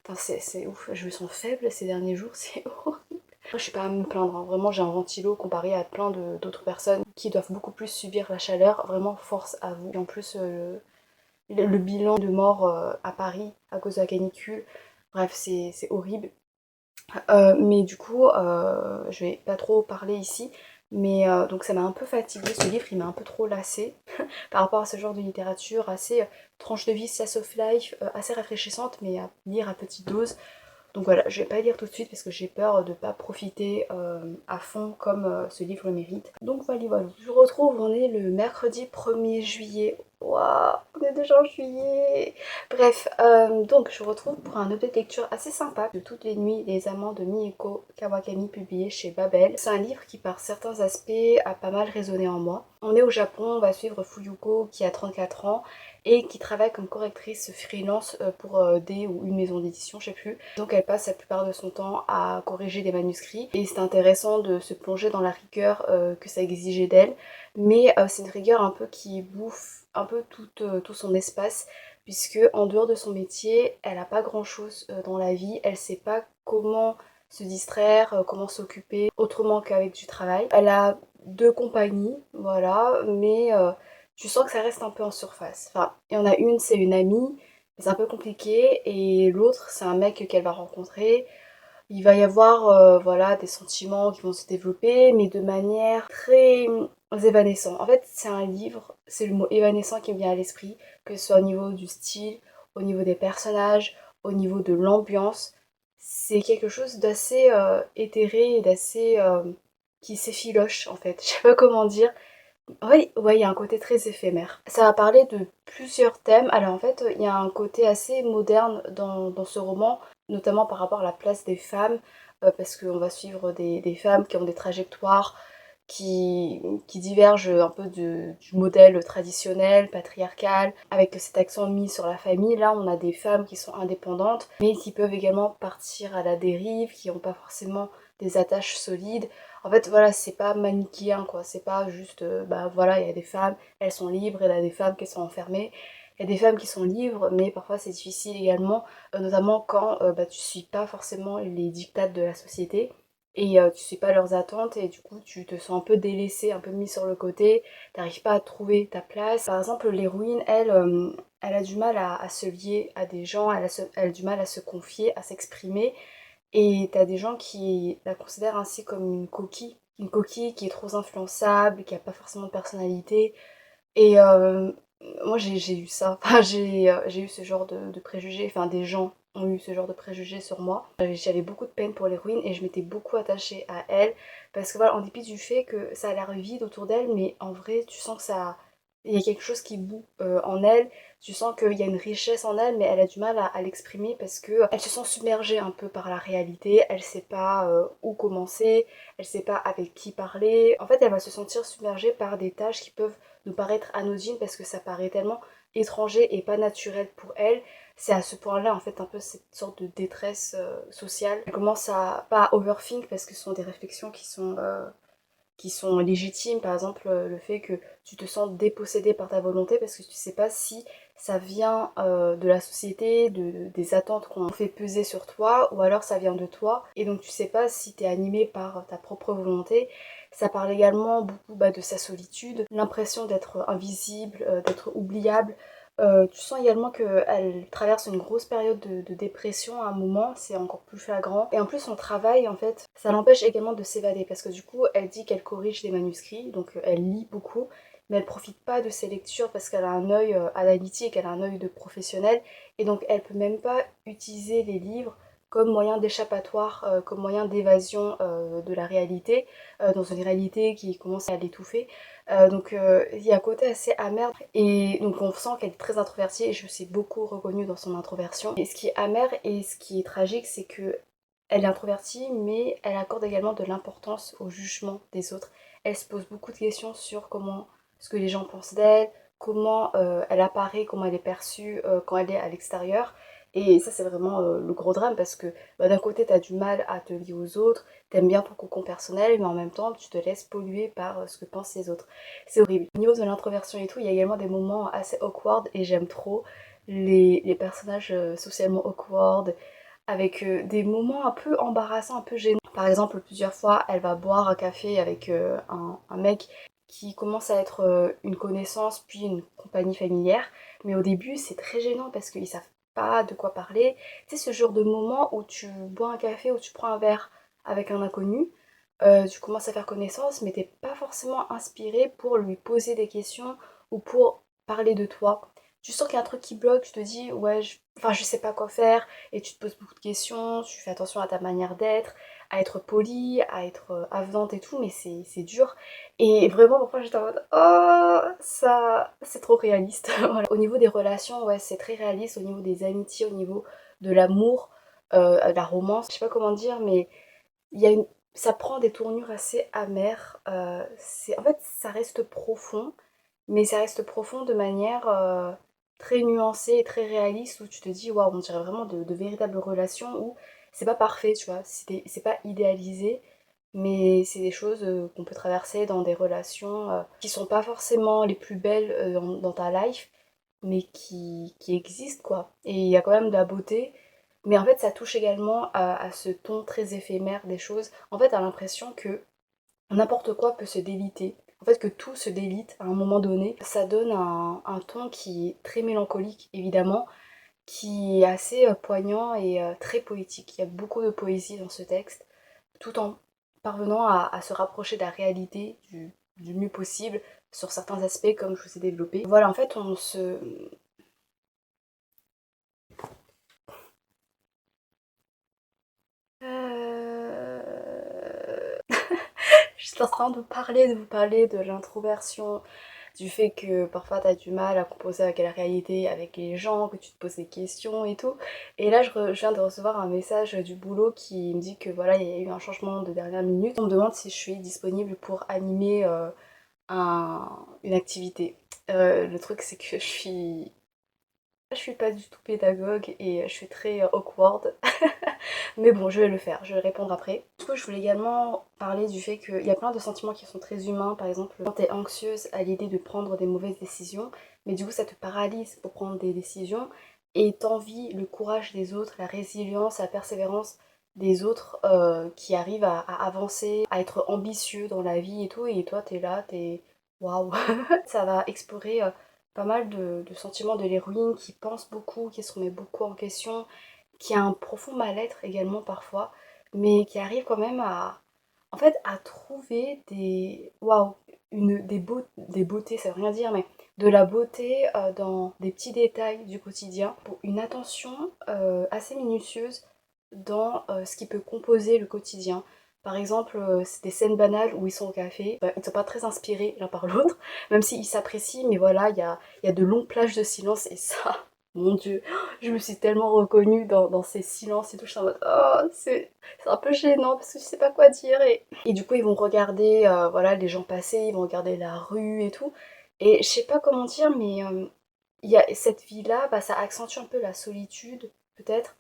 Enfin, c'est ouf, je me sens faible ces derniers jours, c'est horrible. Je suis pas à me plaindre, hein. Vraiment j'ai un ventilo comparé à plein d'autres personnes qui doivent beaucoup plus subir la chaleur. Vraiment force à vous. Et en plus le bilan de morts à Paris à cause de la canicule, bref c'est horrible. Mais du coup je vais pas trop parler ici. Mais donc ça m'a un peu fatiguée, ce livre il m'a un peu trop lassée par rapport à ce genre de littérature assez tranche de vie, slice of life, assez rafraîchissante mais à lire à petite dose. Donc voilà, je vais pas lire tout de suite parce que j'ai peur de pas profiter à fond comme ce livre le mérite. Donc voilà, voilà. Je vous retrouve, on est le mercredi 1er juillet. Waouh, on est déjà en juillet. Bref, donc je vous retrouve pour un update lecture assez sympa de Toutes les nuits, les amants de Mieko Kawakami publié chez Babel. C'est un livre qui par certains aspects a pas mal résonné en moi. On est au Japon, on va suivre Fuyuko qui a 34 ans et qui travaille comme correctrice freelance pour des ou une maison d'édition, je sais plus. Donc elle passe la plupart de son temps à corriger des manuscrits et c'est intéressant de se plonger dans la rigueur que ça exigeait d'elle, mais c'est une rigueur un peu qui bouffe un peu tout son espace puisque en dehors de son métier, elle a pas grand chose dans la vie, elle sait pas comment se distraire, comment s'occuper autrement qu'avec du travail. Elle a deux compagnies, voilà, mais tu sens que ça reste un peu en surface. Enfin, il y en a une, c'est une amie, c'est un peu compliqué, et l'autre, c'est un mec qu'elle va rencontrer. Il va y avoir voilà, des sentiments qui vont se développer, mais de manière très évanescente. En fait, c'est un livre, c'est le mot évanescent qui me vient à l'esprit, que ce soit au niveau du style, au niveau des personnages, au niveau de l'ambiance. C'est quelque chose d'assez éthéré et d'assez qui s'effiloche en fait. Je sais pas comment dire. Oui, ouais, il y a un côté très éphémère. Ça va parler de plusieurs thèmes. Alors en fait, il y a un côté assez moderne dans ce roman, notamment par rapport à la place des femmes, parce qu'on va suivre des femmes qui ont des trajectoires qui divergent un peu du modèle traditionnel, patriarcal, avec cet accent mis sur la famille. Là, on a des femmes qui sont indépendantes, mais qui peuvent également partir à la dérive, qui n'ont pas forcément des attaches solides. En fait, voilà, c'est pas manichéen, quoi. C'est pas juste, bah voilà, il y a des femmes, elles sont libres, et il y a des femmes qui sont enfermées. Il y a des femmes qui sont libres, mais parfois c'est difficile également, notamment quand bah, tu suis pas forcément les dictats de la société et tu suis pas leurs attentes et du coup tu te sens un peu délaissé, un peu mis sur le côté, t'arrives pas à trouver ta place. Par exemple, l'héroïne, elle, elle a du mal à se lier à des gens, elle a du mal à se confier, à s'exprimer. Et t'as des gens qui la considèrent ainsi comme une coquille qui est trop influençable, qui a pas forcément de personnalité. Et moi j'ai eu ça, enfin, j'ai eu ce genre de préjugés, enfin des gens ont eu ce genre de préjugés sur moi. J'avais beaucoup de peine pour l'héroïne et je m'étais beaucoup attachée à elle parce que voilà, en dépit du fait que ça a l'air vide autour d'elle, mais en vrai tu sens que ça, il y a quelque chose qui bout en elle, tu sens qu'il y a une richesse en elle, mais elle a du mal à l'exprimer parce que elle se sent submergée un peu par la réalité, elle sait pas où commencer, elle sait pas avec qui parler. En fait, elle va se sentir submergée par des tâches qui peuvent nous paraître anodine parce que ça paraît tellement étranger et pas naturel pour elle. C'est à ce point-là en fait un peu cette sorte de détresse sociale. Elle commence à pas à overthink parce que ce sont des réflexions qui sont légitimes. Par exemple, le fait que tu te sens dépossédé par ta volonté parce que tu sais pas si ça vient de la société, des attentes qu'on fait peser sur toi, ou alors ça vient de toi. Et donc tu sais pas si tu es animé par ta propre volonté. Ça parle également beaucoup bah, de sa solitude, l'impression d'être invisible, d'être oubliable. Tu sens également qu'elle traverse une grosse période de dépression à un moment, c'est encore plus flagrant. Et en plus, son travail, en fait, ça l'empêche également de s'évader parce que du coup, elle dit qu'elle corrige des manuscrits, donc elle lit beaucoup, mais elle profite pas de ses lectures parce qu'elle a un œil analytique, elle a un œil de professionnel, et donc elle peut même pas utiliser les livres comme moyen d'échappatoire, comme moyen d'évasion de la réalité, dans une réalité qui commence à l'étouffer. Donc il y a un côté assez amer et donc on sent qu'elle est très introvertie et je me suis beaucoup reconnue dans son introversion. Et ce qui est amer et ce qui est tragique, c'est que elle est introvertie mais elle accorde également de l'importance au jugement des autres. Elle se pose beaucoup de questions sur comment ce que les gens pensent d'elle, comment elle apparaît, comment elle est perçue quand elle est à l'extérieur. Et ça c'est vraiment le gros drame parce que bah, d'un côté t'as du mal à te lier aux autres, t'aimes bien ton cocon personnel mais en même temps tu te laisses polluer par ce que pensent les autres. C'est horrible. Au niveau de l'introversion et tout, il y a également des moments assez awkward et j'aime trop les personnages socialement awkward avec des moments un peu embarrassants, un peu gênants. Par exemple, plusieurs fois, elle va boire un café avec un mec qui commence à être une connaissance puis une compagnie familière. Mais au début, c'est très gênant parce qu'ils savent pas de quoi parler. Tu sais, ce genre de moment où tu bois un café, où tu prends un verre avec un inconnu, tu commences à faire connaissance, mais t'es pas forcément inspiré pour lui poser des questions ou pour parler de toi. Tu sens qu'il y a un truc qui bloque, tu te dis ouais, enfin je sais pas quoi faire, et tu te poses beaucoup de questions, tu fais attention à ta manière d'être, à être poli, à être avenante et tout, mais c'est dur. Et vraiment parfois j'étais en mode oh ça c'est trop réaliste. Voilà. Au niveau des relations, ouais c'est très réaliste, au niveau des amitiés, au niveau de l'amour, de la romance, je sais pas comment dire, mais il y a une, ça prend des tournures assez amères. En fait, ça reste profond, mais ça reste profond de manière très nuancée et très réaliste où tu te dis, waouh, on dirait vraiment de véritables relations où c'est pas parfait, tu vois, c'est pas idéalisé, mais c'est des choses qu'on peut traverser dans des relations qui sont pas forcément les plus belles dans ta life, mais qui existent, quoi. Et il y a quand même de la beauté. Mais en fait, ça touche également à ce ton très éphémère des choses. En fait, t'as l'impression que n'importe quoi peut se déliter. En fait, que tout se délite à un moment donné. Ça donne un ton qui est très mélancolique, évidemment, qui est assez poignant et très poétique. Il y a beaucoup de poésie dans ce texte, tout en parvenant à se rapprocher de la réalité du mieux possible sur certains aspects, comme je vous ai développé. Voilà, en fait, on se... Euh... suis en train de vous parler de l'introversion, du fait que parfois t'as du mal à composer avec la réalité, avec les gens, que tu te poses des questions et tout. Et là, je viens de recevoir un message du boulot qui me dit que voilà, il y a eu un changement de dernière minute. On me demande si je suis disponible pour animer une activité. Le truc, c'est que je suis pas du tout pédagogue et je suis très awkward. Mais bon, je vais le faire, je vais répondre après. Du coup, je voulais également parler du fait qu'il y a plein de sentiments qui sont très humains. Par exemple, quand t'es anxieuse à l'idée de prendre des mauvaises décisions, mais du coup, ça te paralyse pour prendre des décisions et t'envies le courage des autres, la résilience, la persévérance des autres qui arrivent à avancer, à être ambitieux dans la vie et tout. Et toi, t'es là, t'es waouh. Ça va explorer pas mal de sentiments de l'héroïne qui pense beaucoup, qui se remet beaucoup en question, qui a un profond mal-être également parfois, mais qui arrive quand même en fait, à trouver waouh, des beautés, ça veut rien dire, mais de la beauté dans des petits détails du quotidien, pour une attention assez minutieuse dans ce qui peut composer le quotidien. Par exemple, c'est des scènes banales où ils sont au café, ils ne sont pas très inspirés l'un par l'autre, même s'ils s'apprécient, mais voilà, il y a de longues plages de silence et ça, mon Dieu, je me suis tellement reconnue dans ces silences et tout, je suis en mode oh, c'est un peu gênant parce que je sais pas quoi dire. Et du coup, ils vont regarder voilà, les gens passer, ils vont regarder la rue et tout. Et je sais pas comment dire, mais il y a cette vie-là, bah, ça accentue un peu la solitude, peut-être.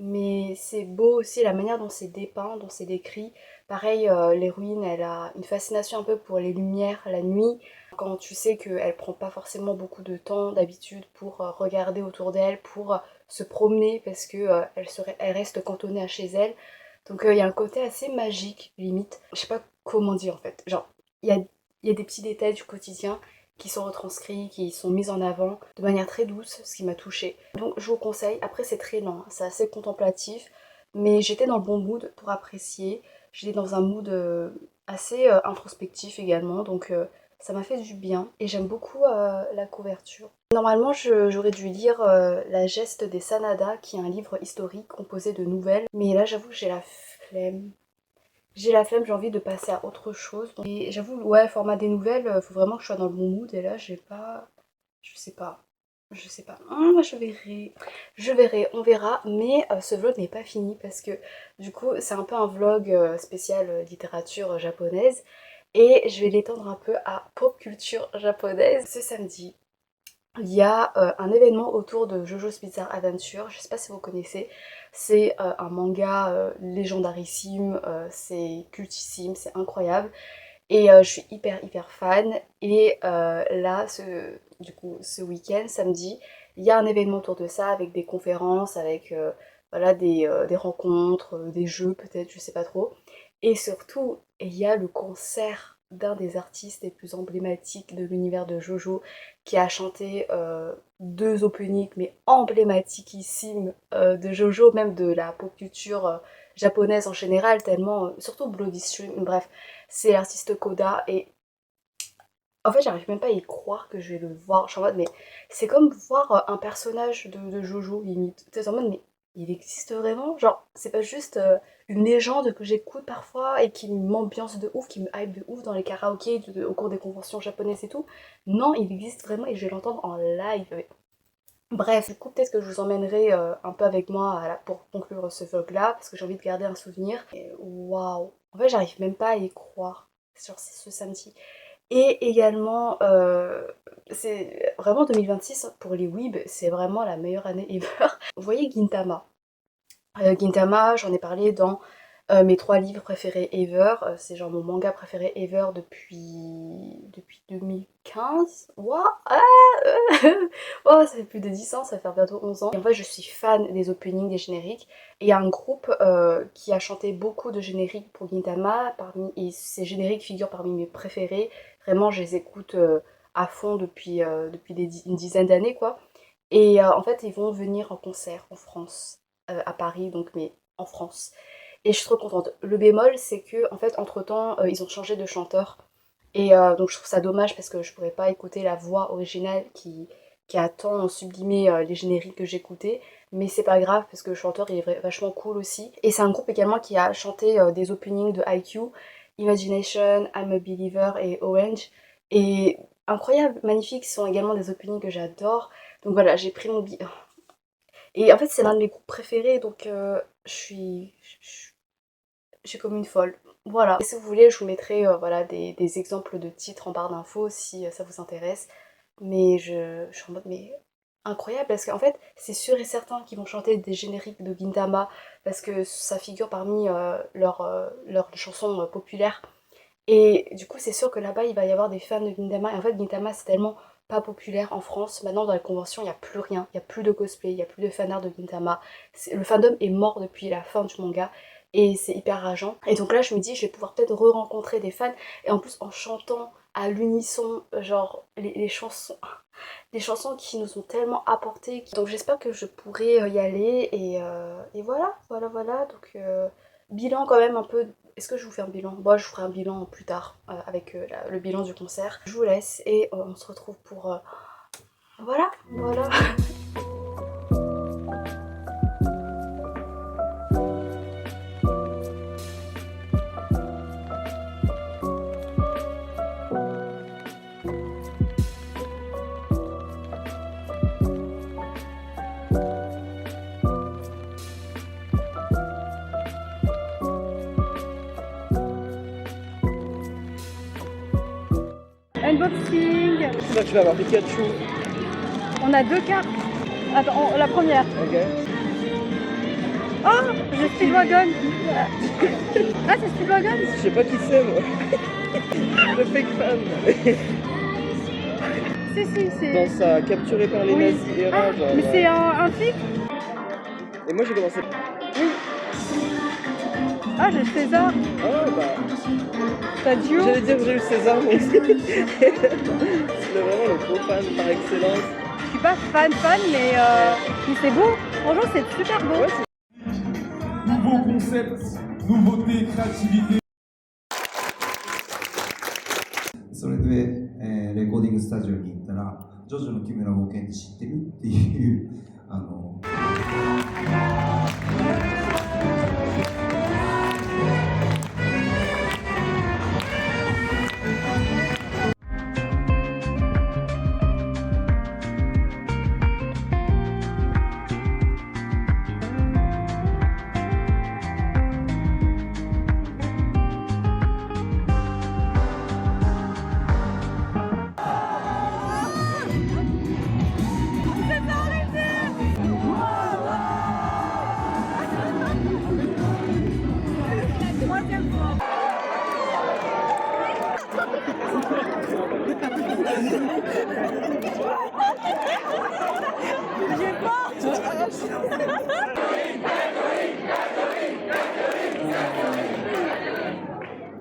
Mais c'est beau aussi la manière dont c'est dépeint, dont c'est décrit. Pareil, l'héroïne, elle a une fascination un peu pour les lumières, la nuit. Quand tu sais qu'elle prend pas forcément beaucoup de temps d'habitude pour regarder autour d'elle, pour se promener, parce que elle reste cantonnée à chez elle. Donc il y a un côté assez magique, limite. Je sais pas comment dire en fait. Genre, il y a, il y a des petits détails du quotidien qui sont retranscrits, qui sont mis en avant de manière très douce, ce qui m'a touchée. Donc je vous conseille, après c'est très lent, hein, c'est assez contemplatif, mais j'étais dans le bon mood pour apprécier, j'étais dans un mood assez introspectif également, donc ça m'a fait du bien et j'aime beaucoup la couverture. Normalement j'aurais dû lire La geste des Sanada, qui est un livre historique composé de nouvelles, mais là j'avoue que j'ai la flemme. J'ai la flemme, j'ai envie de passer à autre chose. Et j'avoue, ouais, format des nouvelles, faut vraiment que je sois dans le bon mood. Et là, j'ai pas. Je sais pas. Je sais pas. Je verrai. Je verrai, on verra. Mais ce vlog n'est pas fini parce que du coup, c'est un peu un vlog spécial littérature japonaise. Et je vais l'étendre un peu à pop culture japonaise. Ce samedi, il y a un événement autour de JoJo's Bizarre Adventure, je sais pas si vous connaissez, c'est un manga légendarissime, c'est cultissime, c'est incroyable, et je suis hyper fan, et là, du coup, ce week-end, samedi, il y a un événement autour de ça, avec des conférences, avec voilà, des rencontres, des jeux peut-être, je sais pas trop, et surtout, il y a le concert d'un des artistes les plus emblématiques de l'univers de JoJo, qui a chanté deux openings mais emblématiquissimes de JoJo, même de la pop culture japonaise en général, tellement, surtout Bloody Stream, bref, c'est l'artiste Koda, et en fait j'arrive même pas à y croire que je vais le voir. Je suis en mode mais c'est comme voir un personnage de Jojo limite. Tu sais, en mode mais il existe vraiment? Genre c'est pas juste une légende que j'écoute parfois et qui m'ambiance de ouf, qui me hype de ouf dans les karaokés au cours des conventions japonaises et tout. Non, il existe vraiment et je vais l'entendre en live. Bref, du coup peut-être que je vous emmènerai un peu avec moi pour conclure ce vlog là parce que j'ai envie de garder un souvenir. Et waouh! En fait j'arrive même pas à y croire sur ce samedi. Et également, c'est vraiment 2026 pour les weebs, c'est vraiment la meilleure année ever. Vous voyez Gintama. Gintama, j'en ai parlé dans mes trois livres préférés ever. C'est genre mon manga préféré ever depuis 2015. Ouah, ah, oh, ça fait plus de 10 ans, ça va faire bientôt 11 ans. Et en fait, je suis fan des openings, des génériques. Et il y a un groupe qui a chanté beaucoup de génériques pour Gintama. Et ces génériques figurent parmi mes préférés. Vraiment, je les écoute à fond depuis une dizaine d'années, quoi. Et en fait, ils vont venir en concert en France, à Paris, donc, mais en France. Et je suis trop contente. Le bémol, c'est que, en fait, entre-temps, ils ont changé de chanteur. Et donc, je trouve ça dommage parce que je pourrais pas écouter la voix originale qui a tant sublimé les génériques que j'écoutais. Mais c'est pas grave parce que le chanteur il est vachement cool aussi. Et c'est un groupe également qui a chanté des openings de IQ. Imagination, I'm a Believer et Orange. Et incroyable, magnifique, ce sont également des openings que j'adore. Donc voilà, j'ai pris mon billet. Et en fait, c'est l'un de mes groupes préférés, donc je suis comme une folle. Voilà. Et si vous voulez, je vous mettrai voilà, des exemples de titres en barre d'infos si ça vous intéresse. Mais je suis en mode, mais incroyable, parce qu'en fait, c'est sûr et certain qu'ils vont chanter des génériques de Gintama, parce que ça figure parmi leurs chansons populaires. Et du coup, c'est sûr que là-bas, il va y avoir des fans de Gintama. Et en fait, Gintama, c'est tellement pas populaire en France. Maintenant, dans les conventions, il n'y a plus rien. Il n'y a plus de cosplay, il n'y a plus de fanart de Gintama. Le fandom est mort depuis la fin du manga. Et c'est hyper rageant. Et donc là, je me dis, je vais pouvoir peut-être re-rencontrer des fans. Et en plus, en chantant à l'unisson, genre, les chansons qui nous ont tellement apporté. Donc j'espère que je pourrai y aller. Et voilà, voilà. Donc, bilan quand même un peu. Est-ce que je vous fais un bilan? Moi, je vous ferai un bilan plus tard avec le bilan du concert. Je vous laisse et on se retrouve pour... voilà. Unboxing. Là, tu vas avoir Pikachu. On a 2 cartes. Attends, la première. Ok. Oh, j'ai Speedwagon. Ah, c'est Speedwagon? Je sais pas qui c'est, moi. Le fake fan. Si, c'est... Dans ça, capturé par les Oui. nazis et Ah, rage. mais c'est un fic? Et moi, j'ai commencé. Oui. Ah, j'ai César. Ah, bah. T'as Dio. J'allais dire que j'ai eu César, mais c'est vraiment le gros fan par excellence. Je suis pas fan, mais c'est beau. Franchement, c'est super beau. Ouais, Nouveau concept, nouveauté, créativité. それで、レコーディングスタジオに行ったらジョジョの奇妙な冒険って知ってるっていう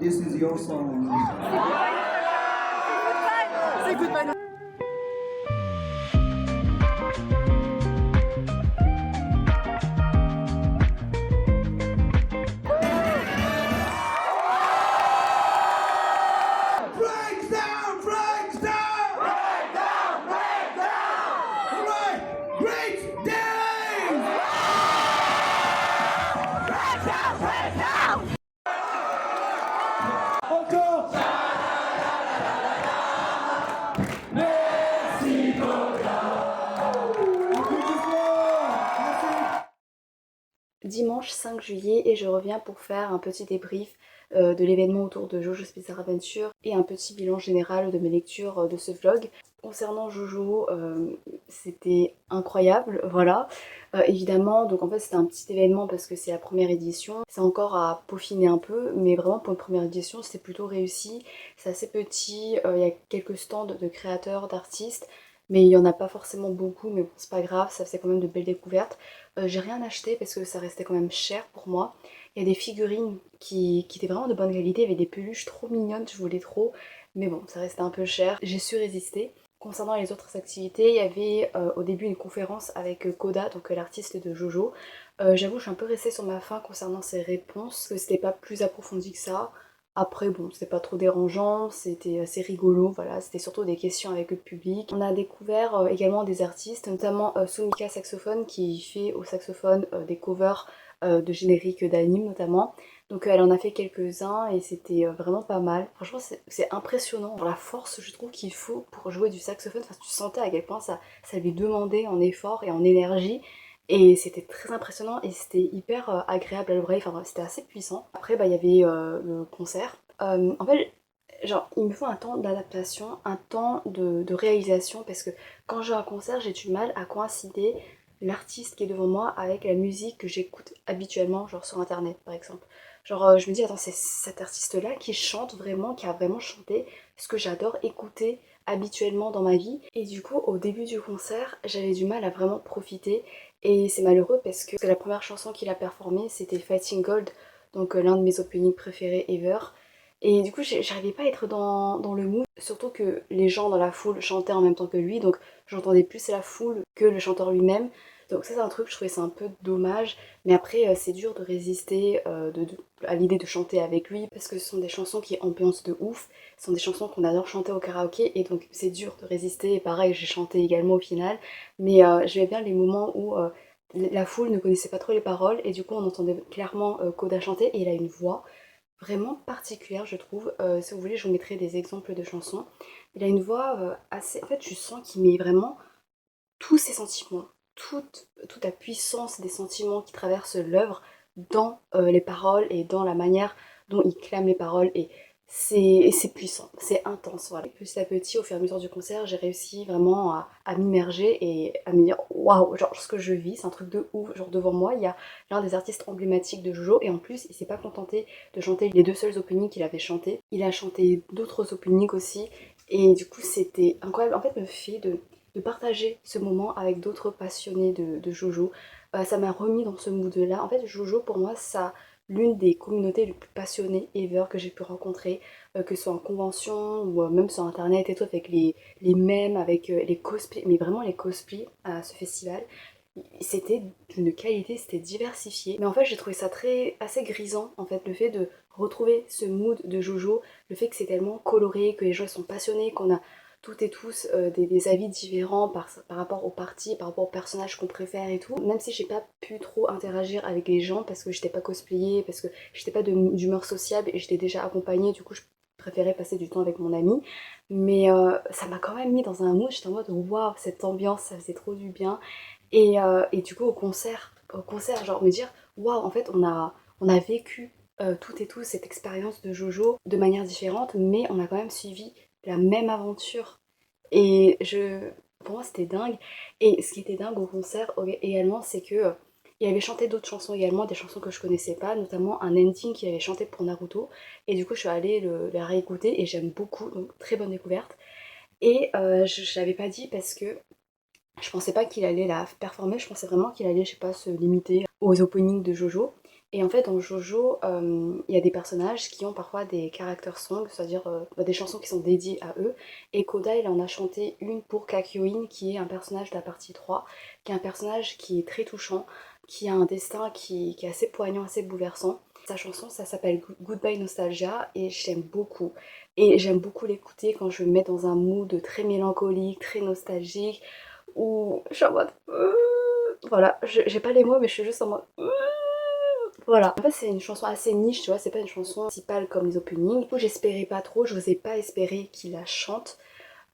This is your song. C'est goodbye. Dimanche 5 juillet et je reviens pour faire un petit débrief de l'événement autour de JoJo's Bizarre Adventure et un petit bilan général de mes lectures de ce vlog. Concernant Jojo, c'était incroyable, voilà. Évidemment, donc en fait c'était un petit événement parce que c'est la première édition. C'est encore à peaufiner un peu, mais vraiment pour une première édition c'était plutôt réussi. C'est assez petit, il y a quelques stands de créateurs, d'artistes, mais il n'y en a pas forcément beaucoup, mais bon c'est pas grave, ça faisait quand même de belles découvertes. J'ai rien acheté parce que ça restait quand même cher pour moi. Il y a des figurines qui étaient vraiment de bonne qualité, il y avait des peluches trop mignonnes, je voulais trop, mais bon ça restait un peu cher, j'ai su résister. Concernant les autres activités, il y avait au début une conférence avec Koda, donc l'artiste de Jojo. J'avoue, je suis un peu restée sur ma faim concernant ses réponses, que c'était pas plus approfondi que ça. Après, bon, c'était pas trop dérangeant, c'était assez rigolo, voilà, c'était surtout des questions avec le public. On a découvert également des artistes, notamment Sumika Saxophone qui fait au saxophone des covers de génériques d'anime notamment. Donc elle en a fait quelques-uns et c'était vraiment pas mal. Franchement c'est impressionnant la force je trouve qu'il faut pour jouer du saxophone. Enfin tu sentais à quel point ça lui demandait en effort et en énergie. Et c'était très impressionnant et c'était hyper agréable à l'oreille, enfin c'était assez puissant. Après bah il y avait le concert. En fait genre il me faut un temps d'adaptation, un temps de réalisation parce que quand je vais à un concert j'ai du mal à coïncider l'artiste qui est devant moi avec la musique que j'écoute habituellement, genre sur internet par exemple. Genre je me dis attends c'est cet artiste là qui chante vraiment, qui a vraiment chanté ce que j'adore écouter habituellement dans ma vie. Et du coup au début du concert j'avais du mal à vraiment profiter et c'est malheureux parce que la première chanson qu'il a performée c'était Fighting Gold, donc l'un de mes openings préférés ever. Et du coup j'arrivais pas à être dans le mood, surtout que les gens dans la foule chantaient en même temps que lui, donc j'entendais plus la foule que le chanteur lui-même. Donc ça c'est un truc, je trouvais ça un peu dommage, mais après c'est dur de résister à l'idée de chanter avec lui, parce que ce sont des chansons qui ambiancent de ouf, ce sont des chansons qu'on adore chanter au karaoké, et donc c'est dur de résister, et pareil j'ai chanté également au final, mais j'aimais bien les moments où la foule ne connaissait pas trop les paroles, et du coup on entendait clairement Koda chanter, et il a une voix vraiment particulière je trouve. Si vous voulez je vous mettrai des exemples de chansons. Il a une voix assez... En fait tu sens qu'il met vraiment tous ses sentiments, toute la puissance des sentiments qui traversent l'œuvre dans les paroles et dans la manière dont il clame les paroles et c'est puissant, c'est intense. Voilà. Petit à petit, au fur et à mesure du concert, j'ai réussi vraiment à m'immerger et à me dire waouh, genre ce que je vis, c'est un truc de ouf. Genre devant moi, il y a l'un des artistes emblématiques de Jojo et en plus, il s'est pas contenté de chanter les deux seuls openings qu'il avait chantés. Il a chanté d'autres openings aussi et du coup, c'était incroyable. En fait, le fait de partager ce moment avec d'autres passionnés de Jojo. Ça m'a remis dans ce mood-là. En fait, Jojo, pour moi, ça l'une des communautés les plus passionnées ever que j'ai pu rencontrer, que ce soit en convention ou même sur internet et tout, avec les mèmes, avec les cosplays, mais vraiment les cosplays à ce festival. C'était d'une qualité, c'était diversifié. Mais en fait, j'ai trouvé ça assez grisant, en fait, le fait de retrouver ce mood de Jojo, le fait que c'est tellement coloré, que les gens sont passionnés, qu'on a toutes et tous des avis différents par rapport aux parties, par rapport aux personnages qu'on préfère et tout. Même si j'ai pas pu trop interagir avec les gens parce que j'étais pas cosplayée, parce que j'étais pas d'humeur sociable et j'étais déjà accompagnée, du coup je préférais passer du temps avec mon ami. Mais ça m'a quand même mis dans un mood, j'étais en mode waouh, cette ambiance, ça faisait trop du bien. Et du coup au concert, genre me dire waouh, en fait on a vécu toutes et tous cette expérience de Jojo de manière différente, mais on a quand même suivi la même aventure. Et pour moi c'était dingue. Et ce qui était dingue au concert également, c'est que il avait chanté d'autres chansons également, des chansons que je connaissais pas, notamment un ending qu'il avait chanté pour Naruto. Et du coup je suis allée le réécouter et j'aime beaucoup, donc très bonne découverte. Et je l'avais pas dit parce que je pensais pas qu'il allait la performer, je pensais vraiment qu'il allait, je sais pas, se limiter aux openings de Jojo. Et en fait, dans Jojo, il y a des personnages qui ont parfois des character songs, c'est-à-dire des chansons qui sont dédiées à eux. Et Koda, il en a chanté une pour Kakyoin, qui est un personnage de la partie 3, qui est un personnage qui est très touchant, qui a un destin qui est assez poignant, assez bouleversant. Sa chanson, ça s'appelle Goodbye Nostalgia, et j'aime beaucoup. Et j'aime beaucoup l'écouter quand je me mets dans un mood très mélancolique, très nostalgique, où je suis en mode voilà, j'ai pas les mots mais je suis juste en mode voilà. En fait c'est une chanson assez niche, tu vois, c'est pas une chanson principale comme les openings. Du coup j'espérais pas trop, je n'osais pas espérer qu'il la chante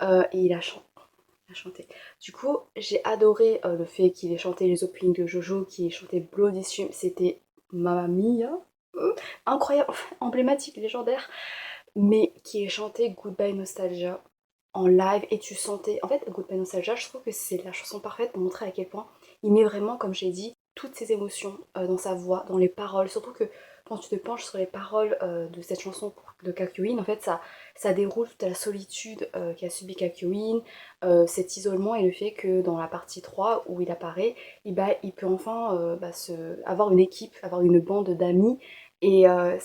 et il a chanté. Du coup j'ai adoré le fait qu'il ait chanté les openings de Jojo, qu'il ait chanté Bloody Stream, c'était Mamma Mia, incroyable, emblématique, légendaire, mais qui ait chanté Goodbye Nostalgia en live et tu sentais... En fait, Goodbye Nostalgia, je trouve que c'est la chanson parfaite pour montrer à quel point il met vraiment, comme j'ai dit, toutes ses émotions dans sa voix, dans les paroles. Surtout que quand tu te penches sur les paroles de cette chanson de Kakyoin, en fait, ça déroule toute la solitude qu'a subi Kakyoin, cet isolement et le fait que dans la partie 3 où il apparaît, il peut enfin avoir une équipe, avoir une bande d'amis et à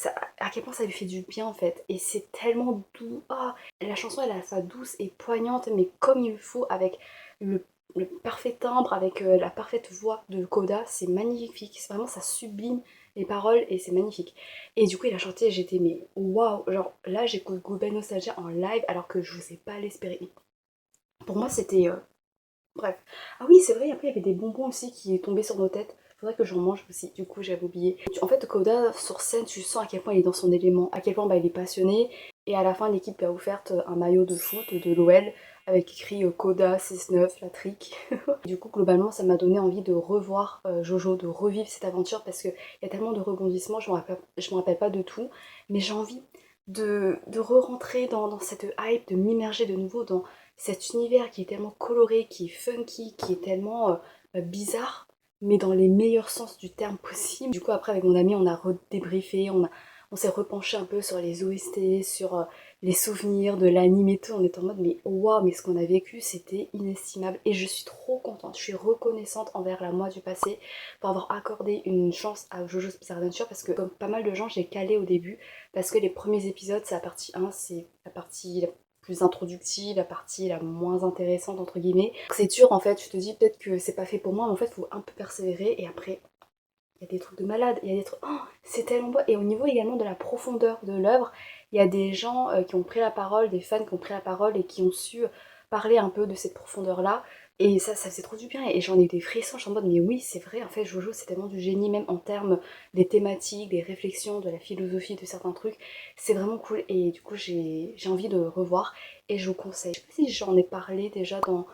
quel point ça lui fait du bien en fait. Et c'est tellement doux. Ah, la chanson elle est à la fois douce et poignante, mais comme il faut, avec le, le parfait timbre, avec la parfaite voix de Koda, c'est magnifique. C'est vraiment, ça sublime les paroles et c'est magnifique. Et du coup, il a chanté et j'étais, mais waouh! Genre là, j'écoute Goodbye Nostalgia en live alors que je n'osais pas l'espérer. Pour moi, c'était. Bref. Ah oui, c'est vrai, après, il y avait des bonbons aussi qui tombaient sur nos têtes. Faudrait que j'en mange aussi, du coup j'avais oublié. En fait Koda sur scène tu sens à quel point il est dans son élément, à quel point il est passionné et à la fin l'équipe lui a offert un maillot de foot de l'OL avec écrit Koda 6-9, la trique. Du coup globalement ça m'a donné envie de revoir Jojo, de revivre cette aventure parce qu'il y a tellement de rebondissements, je me rappelle pas de tout, mais j'ai envie de re-rentrer dans cette hype, de m'immerger de nouveau dans cet univers qui est tellement coloré, qui est funky, qui est tellement bizarre, mais dans les meilleurs sens du terme possible. Du coup après avec mon ami on a redébriefé, on s'est repenché un peu sur les OST, sur les souvenirs de l'anime et tout, on était en mode mais waouh, mais ce qu'on a vécu c'était inestimable et je suis trop contente, je suis reconnaissante envers la moi du passé pour avoir accordé une chance à Jojo's Bizarre Adventure parce que comme pas mal de gens j'ai calé au début parce que les premiers épisodes c'est la partie 1, c'est la partie plus introductive, la partie la moins intéressante entre guillemets. C'est dur en fait, tu te dis peut-être que c'est pas fait pour moi mais en fait faut un peu persévérer et après il y a des trucs de malade, il y a des trucs, oh, c'est tellement beau. Et au niveau également de la profondeur de l'œuvre, il y a des gens qui ont pris la parole, des fans qui ont pris la parole et qui ont su parler un peu de cette profondeur-là. Et ça faisait trop du bien. Et j'en ai eu des frissons, je suis en mode, mais oui, c'est vrai, en fait, Jojo, c'est tellement du génie, même en termes des thématiques, des réflexions, de la philosophie, de certains trucs. C'est vraiment cool. Et du coup, j'ai envie de revoir et je vous conseille. Je sais pas si j'en ai parlé déjà dans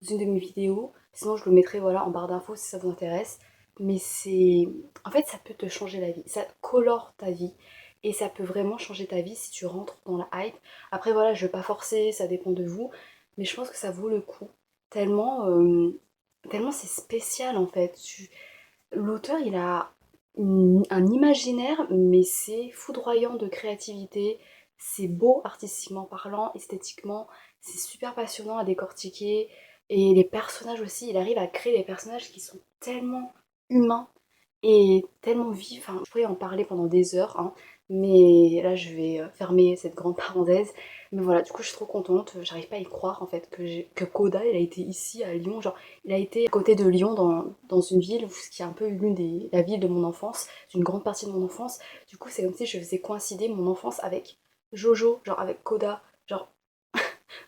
une de mes vidéos, sinon je le mettrai voilà, en barre d'infos si ça vous intéresse. Mais c'est... En fait, ça peut te changer la vie. Ça colore ta vie. Et ça peut vraiment changer ta vie si tu rentres dans la hype. Après, voilà, je vais pas forcer, ça dépend de vous. Mais je pense que ça vaut le coup. Tellement c'est spécial, en fait. L'auteur, il a un imaginaire, mais c'est foudroyant de créativité. C'est beau artistiquement parlant, esthétiquement. C'est super passionnant à décortiquer. Et les personnages aussi, il arrive à créer des personnages qui sont tellement humain et tellement vif. Enfin, je pourrais en parler pendant des heures, hein, mais là je vais fermer cette grande parenthèse. Mais voilà, du coup je suis trop contente, j'arrive pas à y croire en fait que Koda il a été ici à Lyon, genre il a été à côté de Lyon dans une ville qui est un peu la ville de mon enfance, d'une grande partie de mon enfance. Du coup c'est comme si je faisais coïncider mon enfance avec Jojo, genre avec Koda, genre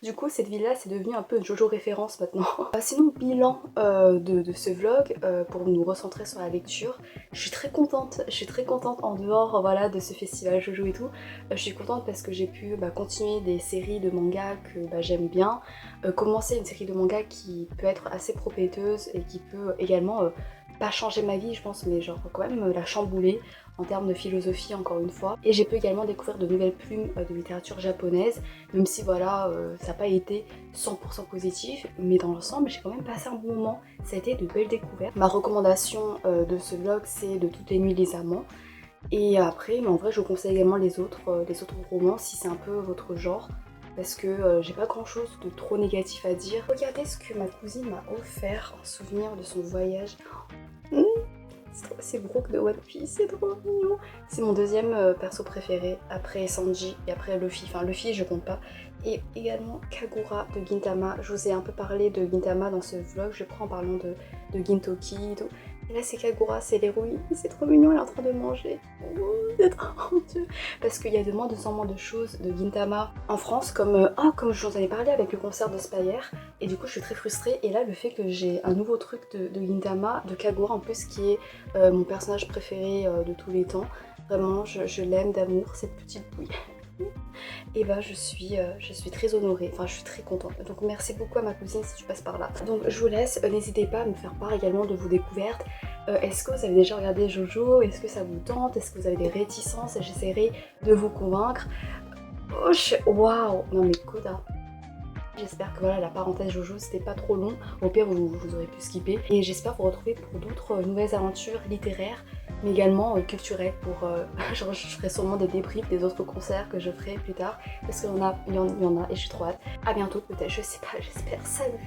du coup, cette ville-là, c'est devenu un peu une Jojo référence maintenant. Sinon, bilan de ce vlog, pour nous recentrer sur la lecture, je suis très contente en dehors voilà, de ce festival Jojo et tout. Je suis contente parce que j'ai pu continuer des séries de mangas que j'aime bien, commencer une série de mangas qui peut être assez prometteuse et qui peut également pas changer ma vie je pense, mais genre quand même la chambouler en termes de philosophie encore une fois. Et j'ai pu également découvrir de nouvelles plumes de littérature japonaise, même si voilà, ça n'a pas été 100% positif, mais dans l'ensemble j'ai quand même passé un bon moment, ça a été de belles découvertes. Ma recommandation de ce vlog c'est De toutes les nuits les amants. Et après, mais en vrai je vous conseille également les autres romans si c'est un peu votre genre, parce que j'ai pas grand chose de trop négatif à dire. Regardez ce que ma cousine m'a offert en souvenir de son voyage. C'est Brooke de One Piece, c'est trop mignon. C'est mon deuxième perso préféré après Sanji et après Luffy. Enfin Luffy je compte pas. Et également Kagura de Gintama. Je vous ai un peu parlé de Gintama dans ce vlog, je crois en parlant de Gintoki et tout. Et là c'est Kagura, c'est l'héroïne, c'est trop mignon, elle est en train de manger. Oh, c'est trop Dieu. Parce qu'il y a de moins de choses de Gintama en France, comme je vous en ai parlé avec le concert de Spire. Et du coup je suis très frustrée. Et là le fait que j'ai un nouveau truc de Gintama, de Kagura en plus, qui est mon personnage préféré de tous les temps. Vraiment je l'aime d'amour, cette petite bouille. Et je suis très honorée, enfin je suis très contente. Donc merci beaucoup à ma cousine si tu passes par là. Donc je vous laisse, n'hésitez pas à me faire part également de vos découvertes. Est-ce que vous avez déjà regardé Jojo? Est-ce que ça vous tente? Est-ce que vous avez des réticences? J'essaierai de vous convaincre. Waouh! Non mais Koda. J'espère que voilà, la parenthèse Jojo c'était pas trop long, au pire vous aurez pu skipper. Et j'espère vous retrouver pour d'autres nouvelles aventures littéraires, mais également culturelles pour... je ferai sûrement des débriefs des autres concerts que je ferai plus tard, parce qu'il y en a et je suis trop hâte. A bientôt peut-être, je sais pas, j'espère, salut!